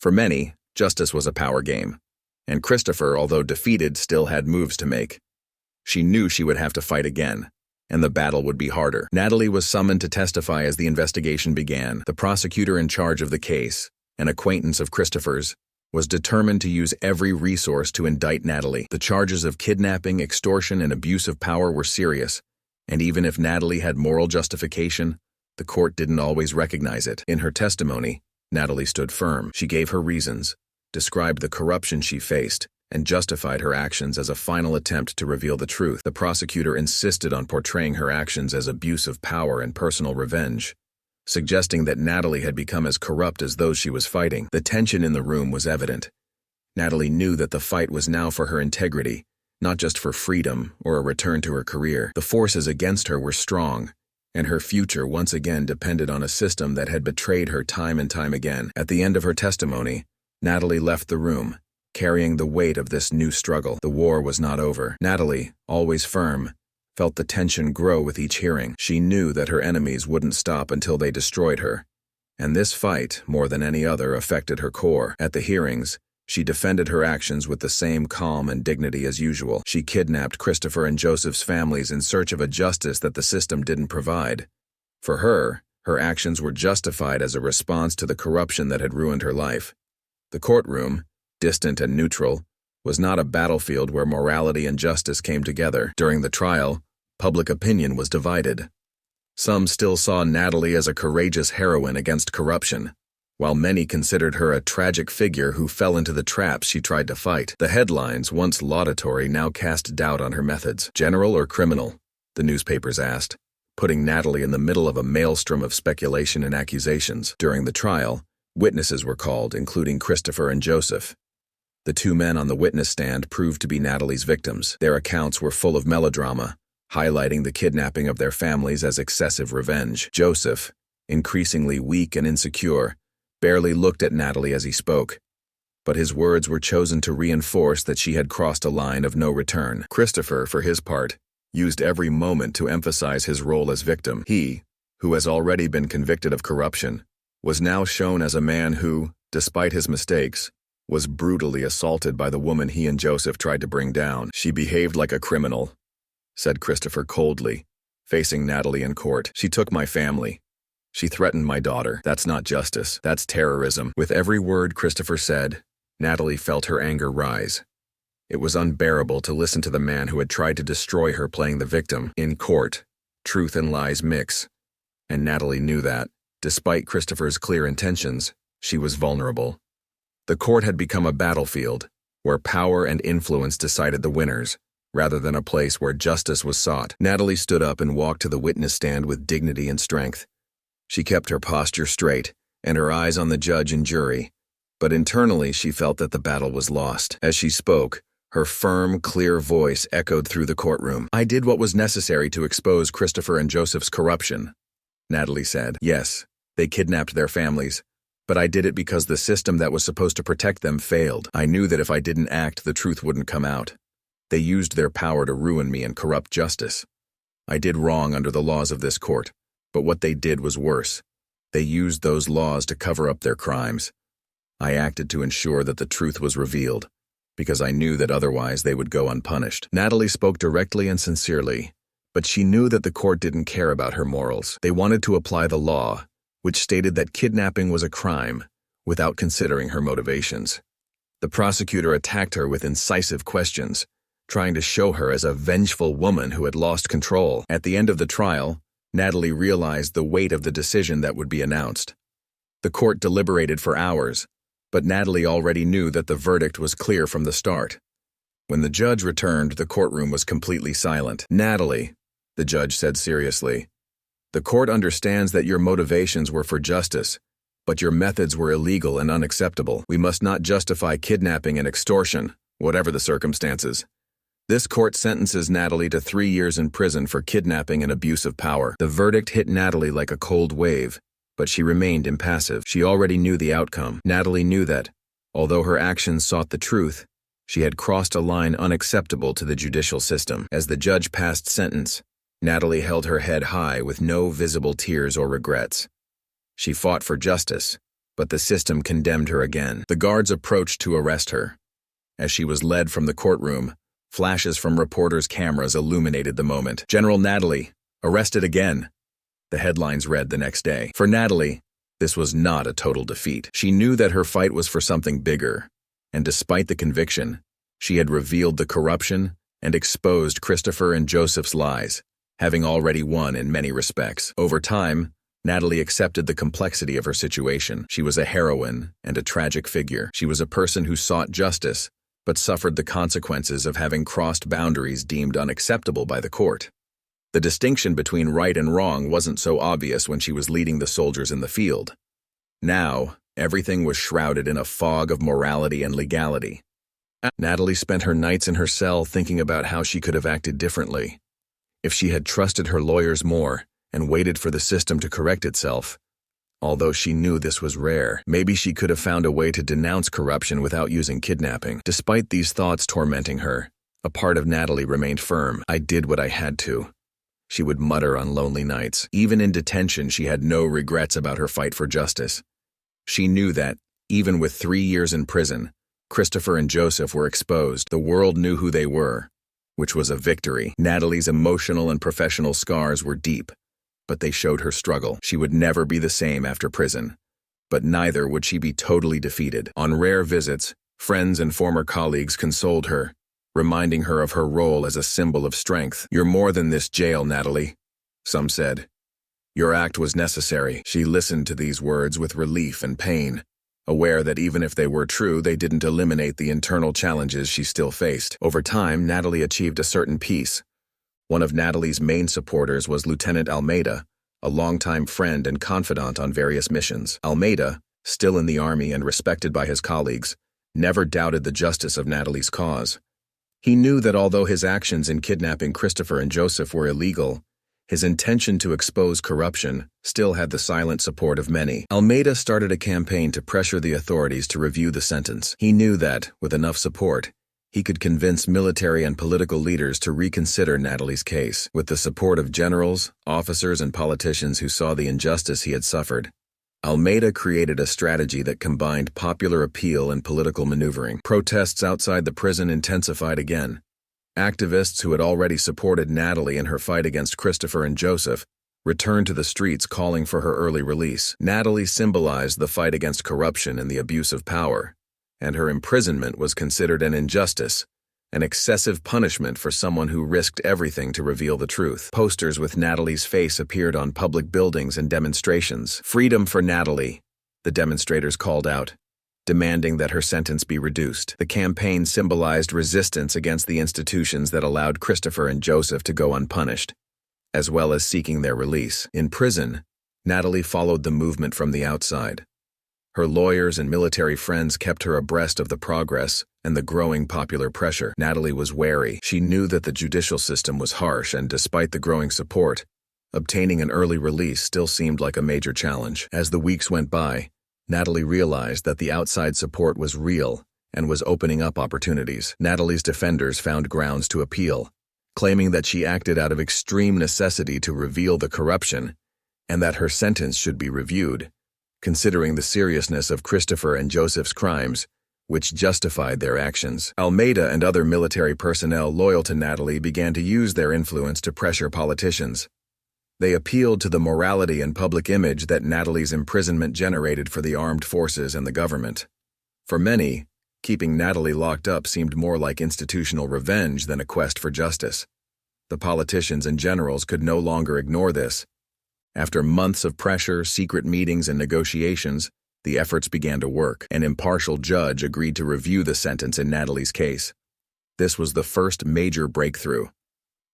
For many, justice was a power game, and Christopher, although defeated, still had moves to make. She knew she would have to fight again, and the battle would be harder. Natalie was summoned to testify as the investigation began. The prosecutor in charge of the case, an acquaintance of Christopher's, was determined to use every resource to indict Natalie. The charges of kidnapping, extortion, and abuse of power were serious, and even if Natalie had moral justification, the court didn't always recognize it. In her testimony, Natalie stood firm. She gave her reasons, described the corruption she faced, and justified her actions as a final attempt to reveal the truth. The prosecutor insisted on portraying her actions as abuse of power and personal revenge, suggesting that Natalie had become as corrupt as those she was fighting. The tension in the room was evident. Natalie knew that the fight was now for her integrity, not just for freedom or a return to her career. The forces against her were strong, and her future once again depended on a system that had betrayed her time and time again. At the end of her testimony, Natalie left the room, carrying the weight of this new struggle. The war was not over. Natalie, always firm, felt the tension grow with each hearing. She knew that her enemies wouldn't stop until they destroyed her, and this fight, more than any other, affected her core. At the hearings, she defended her actions with the same calm and dignity as usual. She kidnapped Christopher and Joseph's families in search of a justice that the system didn't provide. For her, her actions were justified as a response to the corruption that had ruined her life. The courtroom, distant and neutral, was not a battlefield where morality and justice came together. During the trial, public opinion was divided. Some still saw Natalie as a courageous heroine against corruption, while many considered her a tragic figure who fell into the traps she tried to fight. The headlines, once laudatory, now cast doubt on her methods. General or criminal? The newspapers asked, putting Natalie in the middle of a maelstrom of speculation and accusations. During the trial, witnesses were called, including Christopher and Joseph. The two men on the witness stand proved to be Natalie's victims. Their accounts were full of melodrama, highlighting the kidnapping of their families as excessive revenge. Joseph, increasingly weak and insecure, barely looked at Natalie as he spoke, but his words were chosen to reinforce that she had crossed a line of no return. Christopher, for his part, used every moment to emphasize his role as victim. He, who has already been convicted of corruption, was now shown as a man who, despite his mistakes, was brutally assaulted by the woman he and Joseph tried to bring down. She behaved like a criminal, said Christopher coldly, facing Natalie in court. She took my family. She threatened my daughter. That's not justice. That's terrorism. With every word Christopher said, Natalie felt her anger rise. It was unbearable to listen to the man who had tried to destroy her playing the victim. In court, truth and lies mix. And Natalie knew that, despite Christopher's clear intentions, she was vulnerable. The court had become a battlefield, where power and influence decided the winners, rather than a place where justice was sought. Natalie stood up and walked to the witness stand with dignity and strength. She kept her posture straight, and her eyes on the judge and jury, but internally she felt that the battle was lost. As she spoke, her firm, clear voice echoed through the courtroom. I did what was necessary to expose Christopher and Joseph's corruption, Natalie said. Yes, they kidnapped their families, but I did it because the system that was supposed to protect them failed. I knew that if I didn't act, the truth wouldn't come out. They used their power to ruin me and corrupt justice. I did wrong under the laws of this court, but what they did was worse. They used those laws to cover up their crimes. I acted to ensure that the truth was revealed, because I knew that otherwise they would go unpunished. Natalie spoke directly and sincerely, but she knew that the court didn't care about her morals. They wanted to apply the law, which stated that kidnapping was a crime, without considering her motivations. The prosecutor attacked her with incisive questions, trying to show her as a vengeful woman who had lost control. At the end of the trial, Natalie realized the weight of the decision that would be announced. The court deliberated for hours, but Natalie already knew that the verdict was clear from the start. When the judge returned, the courtroom was completely silent. Natalie, the judge said seriously, the court understands that your motivations were for justice, but your methods were illegal and unacceptable. We must not justify kidnapping and extortion, whatever the circumstances. This court sentences Natalie to 3 years in prison for kidnapping and abuse of power. The verdict hit Natalie like a cold wave, but she remained impassive. She already knew the outcome. Natalie knew that, although her actions sought the truth, she had crossed a line unacceptable to the judicial system. As the judge passed sentence, Natalie held her head high with no visible tears or regrets. She fought for justice, but the system condemned her again. The guards approached to arrest her. As she was led from the courtroom, flashes from reporters' cameras illuminated the moment. General Natalie, arrested again. The headlines read the next day. For Natalie, this was not a total defeat. She knew that her fight was for something bigger, and despite the conviction, she had revealed the corruption and exposed Christopher and Joseph's lies, having already won in many respects. Over time, Natalie accepted the complexity of her situation. She was a heroine and a tragic figure. She was a person who sought justice, but suffered the consequences of having crossed boundaries deemed unacceptable by the court. The distinction between right and wrong wasn't so obvious when she was leading the soldiers in the field. Now, everything was shrouded in a fog of morality and legality. Natalie spent her nights in her cell thinking about how she could have acted differently. If she had trusted her lawyers more and waited for the system to correct itself, although she knew this was rare, maybe she could have found a way to denounce corruption without using kidnapping. Despite these thoughts tormenting her, a part of Natalie remained firm. I did what I had to, she would mutter on lonely nights. Even in detention, she had no regrets about her fight for justice. She knew that, even with 3 years in prison, Christopher and Joseph were exposed. The world knew who they were, which was a victory. Natalie's emotional and professional scars were deep, but they showed her struggle. She would never be the same after prison, but neither would she be totally defeated. On rare visits, friends and former colleagues consoled her, reminding her of her role as a symbol of strength. You're more than this jail, Natalie, some said. Your act was necessary. She listened to these words with relief and pain, aware that even if they were true, they didn't eliminate the internal challenges she still faced. Over time, Natalie achieved a certain peace. One of Natalie's main supporters was Lieutenant Almeida, a longtime friend and confidant on various missions. Almeida, still in the army and respected by his colleagues, never doubted the justice of Natalie's cause. He knew that although his actions in kidnapping Christopher and Joseph were illegal, his intention to expose corruption still had the silent support of many. Almeida started a campaign to pressure the authorities to review the sentence. He knew that, with enough support, he could convince military and political leaders to reconsider Natalie's case. With the support of generals, officers, and politicians who saw the injustice he had suffered, Almeida created a strategy that combined popular appeal and political maneuvering. Protests outside the prison intensified again. Activists who had already supported Natalie in her fight against Christopher and Joseph returned to the streets calling for her early release. Natalie symbolized the fight against corruption and the abuse of power, and her imprisonment was considered an injustice, an excessive punishment for someone who risked everything to reveal the truth. Posters with Natalie's face appeared on public buildings and demonstrations. "Freedom for Natalie," the demonstrators called out, demanding that her sentence be reduced. The campaign symbolized resistance against the institutions that allowed Christopher and Joseph to go unpunished, as well as seeking their release. In prison, Natalie followed the movement from the outside. Her lawyers and military friends kept her abreast of the progress and the growing popular pressure. Natalie was wary. She knew that the judicial system was harsh, and despite the growing support, obtaining an early release still seemed like a major challenge. As the weeks went by, Natalie realized that the outside support was real and was opening up opportunities. Natalie's defenders found grounds to appeal, claiming that she acted out of extreme necessity to reveal the corruption and that her sentence should be reviewed, considering the seriousness of Christopher and Joseph's crimes, which justified their actions. Almeida and other military personnel loyal to Natalie began to use their influence to pressure politicians. They appealed to the morality and public image that Natalie's imprisonment generated for the armed forces and the government. For many, keeping Natalie locked up seemed more like institutional revenge than a quest for justice. The politicians and generals could no longer ignore this. After months of pressure, secret meetings, and negotiations, the efforts began to work. An impartial judge agreed to review the sentence in Natalie's case. This was the first major breakthrough.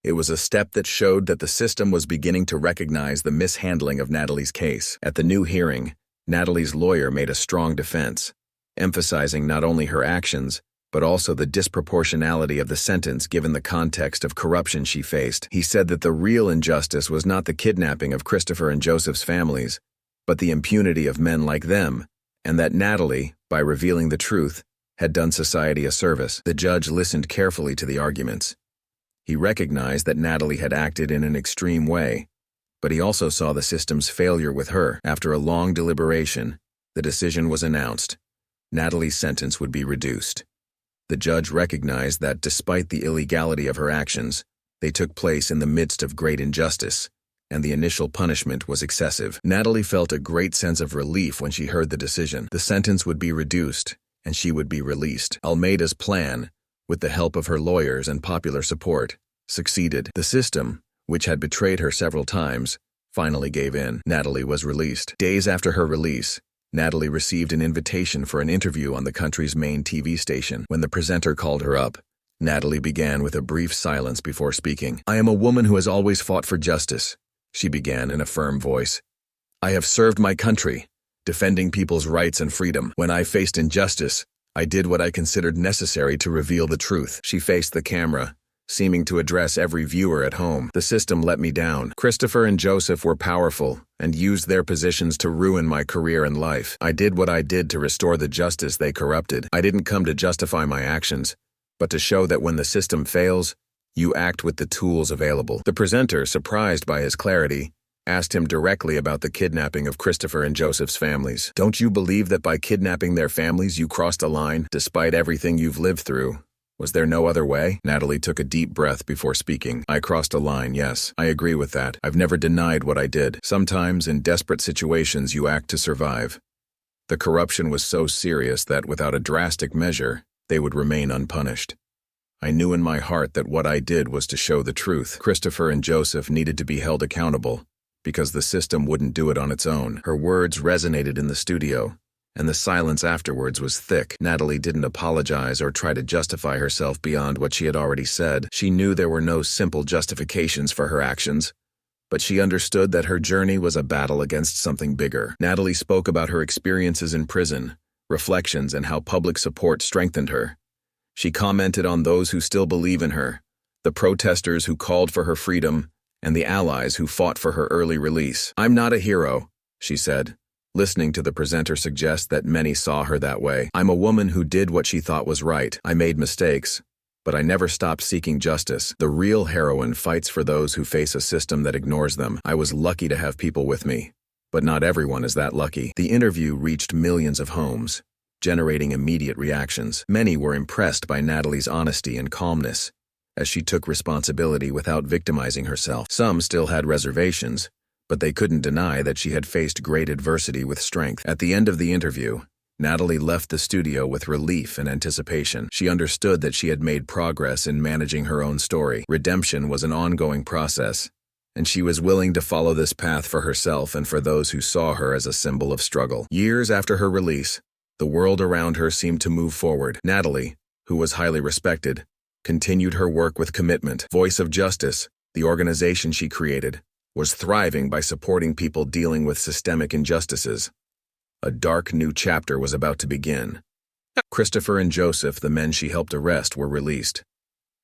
It was a step that showed that the system was beginning to recognize the mishandling of Natalie's case. At the new hearing, Natalie's lawyer made a strong defense, emphasizing not only her actions, but also the disproportionality of the sentence given the context of corruption she faced. He said that the real injustice was not the kidnapping of Christopher and Joseph's families, but the impunity of men like them, and that Natalie, by revealing the truth, had done society a service. The judge listened carefully to the arguments. He recognized that Natalie had acted in an extreme way, but he also saw the system's failure with her. After a long deliberation, the decision was announced. Natalie's sentence would be reduced. The judge recognized that despite the illegality of her actions, they took place in the midst of great injustice, and the initial punishment was excessive. Natalie felt a great sense of relief when she heard the decision. The sentence would be reduced, and she would be released. Almeida's plan, with the help of her lawyers and popular support, succeeded. The system, which had betrayed her several times, finally gave in. Natalie was released. Days after her release, Natalie received an invitation for an interview on the country's main TV station. When the presenter called her up, Natalie began with a brief silence before speaking. "I am a woman who has always fought for justice," she began in a firm voice. "I have served my country, defending people's rights and freedom. When I faced injustice, I did what I considered necessary to reveal the truth." She faced the camera, seeming to address every viewer at home. "The system let me down. Christopher and Joseph were powerful and used their positions to ruin my career and life. I did what I did to restore the justice they corrupted. I didn't come to justify my actions, but to show that when the system fails, you act with the tools available." The presenter, surprised by his clarity, asked him directly about the kidnapping of Christopher and Joseph's families. "Don't you believe that by kidnapping their families you crossed a line, despite everything you've lived through? Was there no other way?" Natalie took a deep breath before speaking. "I crossed a line, yes. I agree with that. I've never denied what I did. Sometimes, in desperate situations, you act to survive. The corruption was so serious that without a drastic measure, they would remain unpunished. I knew in my heart that what I did was to show the truth. Christopher and Joseph needed to be held accountable, because the system wouldn't do it on its own." Her words resonated in the studio, and the silence afterwards was thick. Natalie didn't apologize or try to justify herself beyond what she had already said. She knew there were no simple justifications for her actions, but she understood that her journey was a battle against something bigger. Natalie spoke about her experiences in prison, reflections, and how public support strengthened her. She commented on those who still believe in her, the protesters who called for her freedom, and the allies who fought for her early release. "I'm not a hero," she said, listening to the presenter suggest that many saw her that way. "I'm a woman who did what she thought was right. I made mistakes, but I never stopped seeking justice. The real heroine fights for those who face a system that ignores them. I was lucky to have people with me, But not everyone is that lucky. The interview reached millions of homes, generating immediate reactions. Many were impressed by Natalie's honesty and calmness, as she took responsibility without victimizing herself. Some still had reservations, but they couldn't deny that she had faced great adversity with strength. At the end of the interview, Natalie left the studio with relief and anticipation. She understood that she had made progress in managing her own story. Redemption was an ongoing process, and she was willing to follow this path for herself and for those who saw her as a symbol of struggle. Years after her release, the world around her seemed to move forward. Natalie, who was highly respected, continued her work with commitment. Voice of Justice, the organization she created, was thriving by supporting people dealing with systemic injustices. A dark new chapter was about to begin. Christopher and Joseph, the men she helped arrest, were released.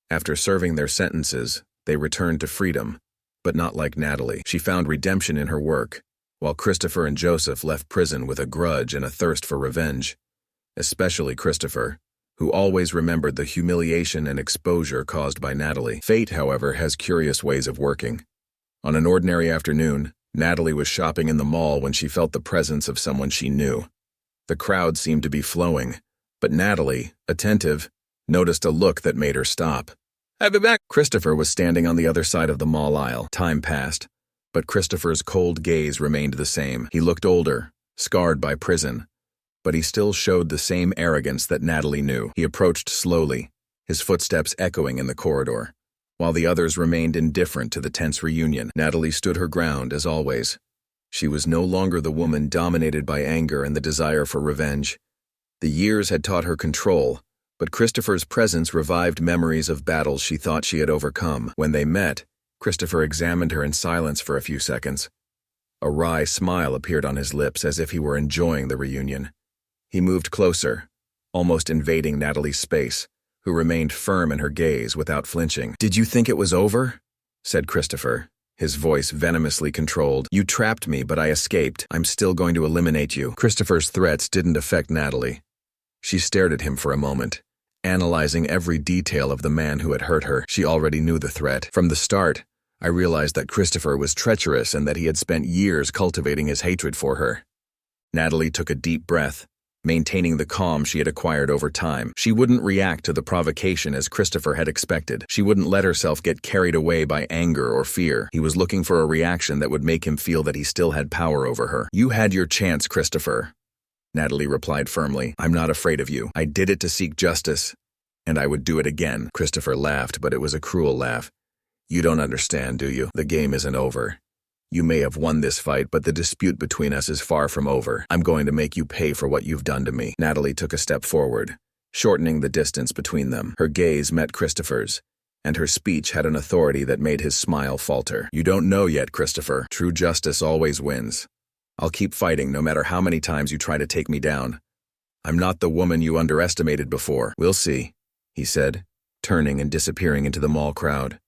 After serving their sentences, they returned to freedom, but not like Natalie. She found redemption in her work, while Christopher and Joseph left prison with a grudge and a thirst for revenge. Especially Christopher, who always remembered the humiliation and exposure caused by Natalie. Fate, however, has curious ways of working. On an ordinary afternoon, Natalie was shopping in the mall when she felt the presence of someone she knew. The crowd seemed to be flowing, but Natalie, attentive, noticed a look that made her stop. "I'll be back." Christopher was standing on the other side of the mall aisle. Time passed, but Christopher's cold gaze remained the same. He looked older, scarred by prison, but he still showed the same arrogance that Natalie knew. He approached slowly, his footsteps echoing in the corridor, while the others remained indifferent to the tense reunion. Natalie stood her ground, as always. She was no longer the woman dominated by anger and the desire for revenge. The years had taught her control, but Christopher's presence revived memories of battles she thought she had overcome. When they met, Christopher examined her in silence for a few seconds. A wry smile appeared on his lips as if he were enjoying the reunion. He moved closer, almost invading Natalie's space, who remained firm in her gaze without flinching. "Did you think it was over?" said Christopher, his voice venomously controlled. "You trapped me, but I escaped. I'm still going to eliminate you." Christopher's threats didn't affect Natalie. She stared at him for a moment, analyzing every detail of the man who had hurt her. She already knew the threat. "From the start, I realized that Christopher was treacherous and that he had spent years cultivating his hatred for her." Natalie took a deep breath, maintaining the calm she had acquired over time. She wouldn't react to the provocation as Christopher had expected. She wouldn't let herself get carried away by anger or fear. He was looking for a reaction that would make him feel that he still had power over her. "You had your chance, Christopher," Natalie replied firmly. "I'm not afraid of you. I did it to seek justice, and I would do it again." Christopher laughed, but it was a cruel laugh. "You don't understand, do you? The game isn't over. You may have won this fight, but the dispute between us is far from over. I'm going to make you pay for what you've done to me." Natalie took a step forward, shortening the distance between them. Her gaze met Christopher's, and her speech had an authority that made his smile falter. "You don't know yet, Christopher. True justice always wins. I'll keep fighting no matter how many times you try to take me down. I'm not the woman you underestimated before." "We'll see," he said, turning and disappearing into the mall crowd.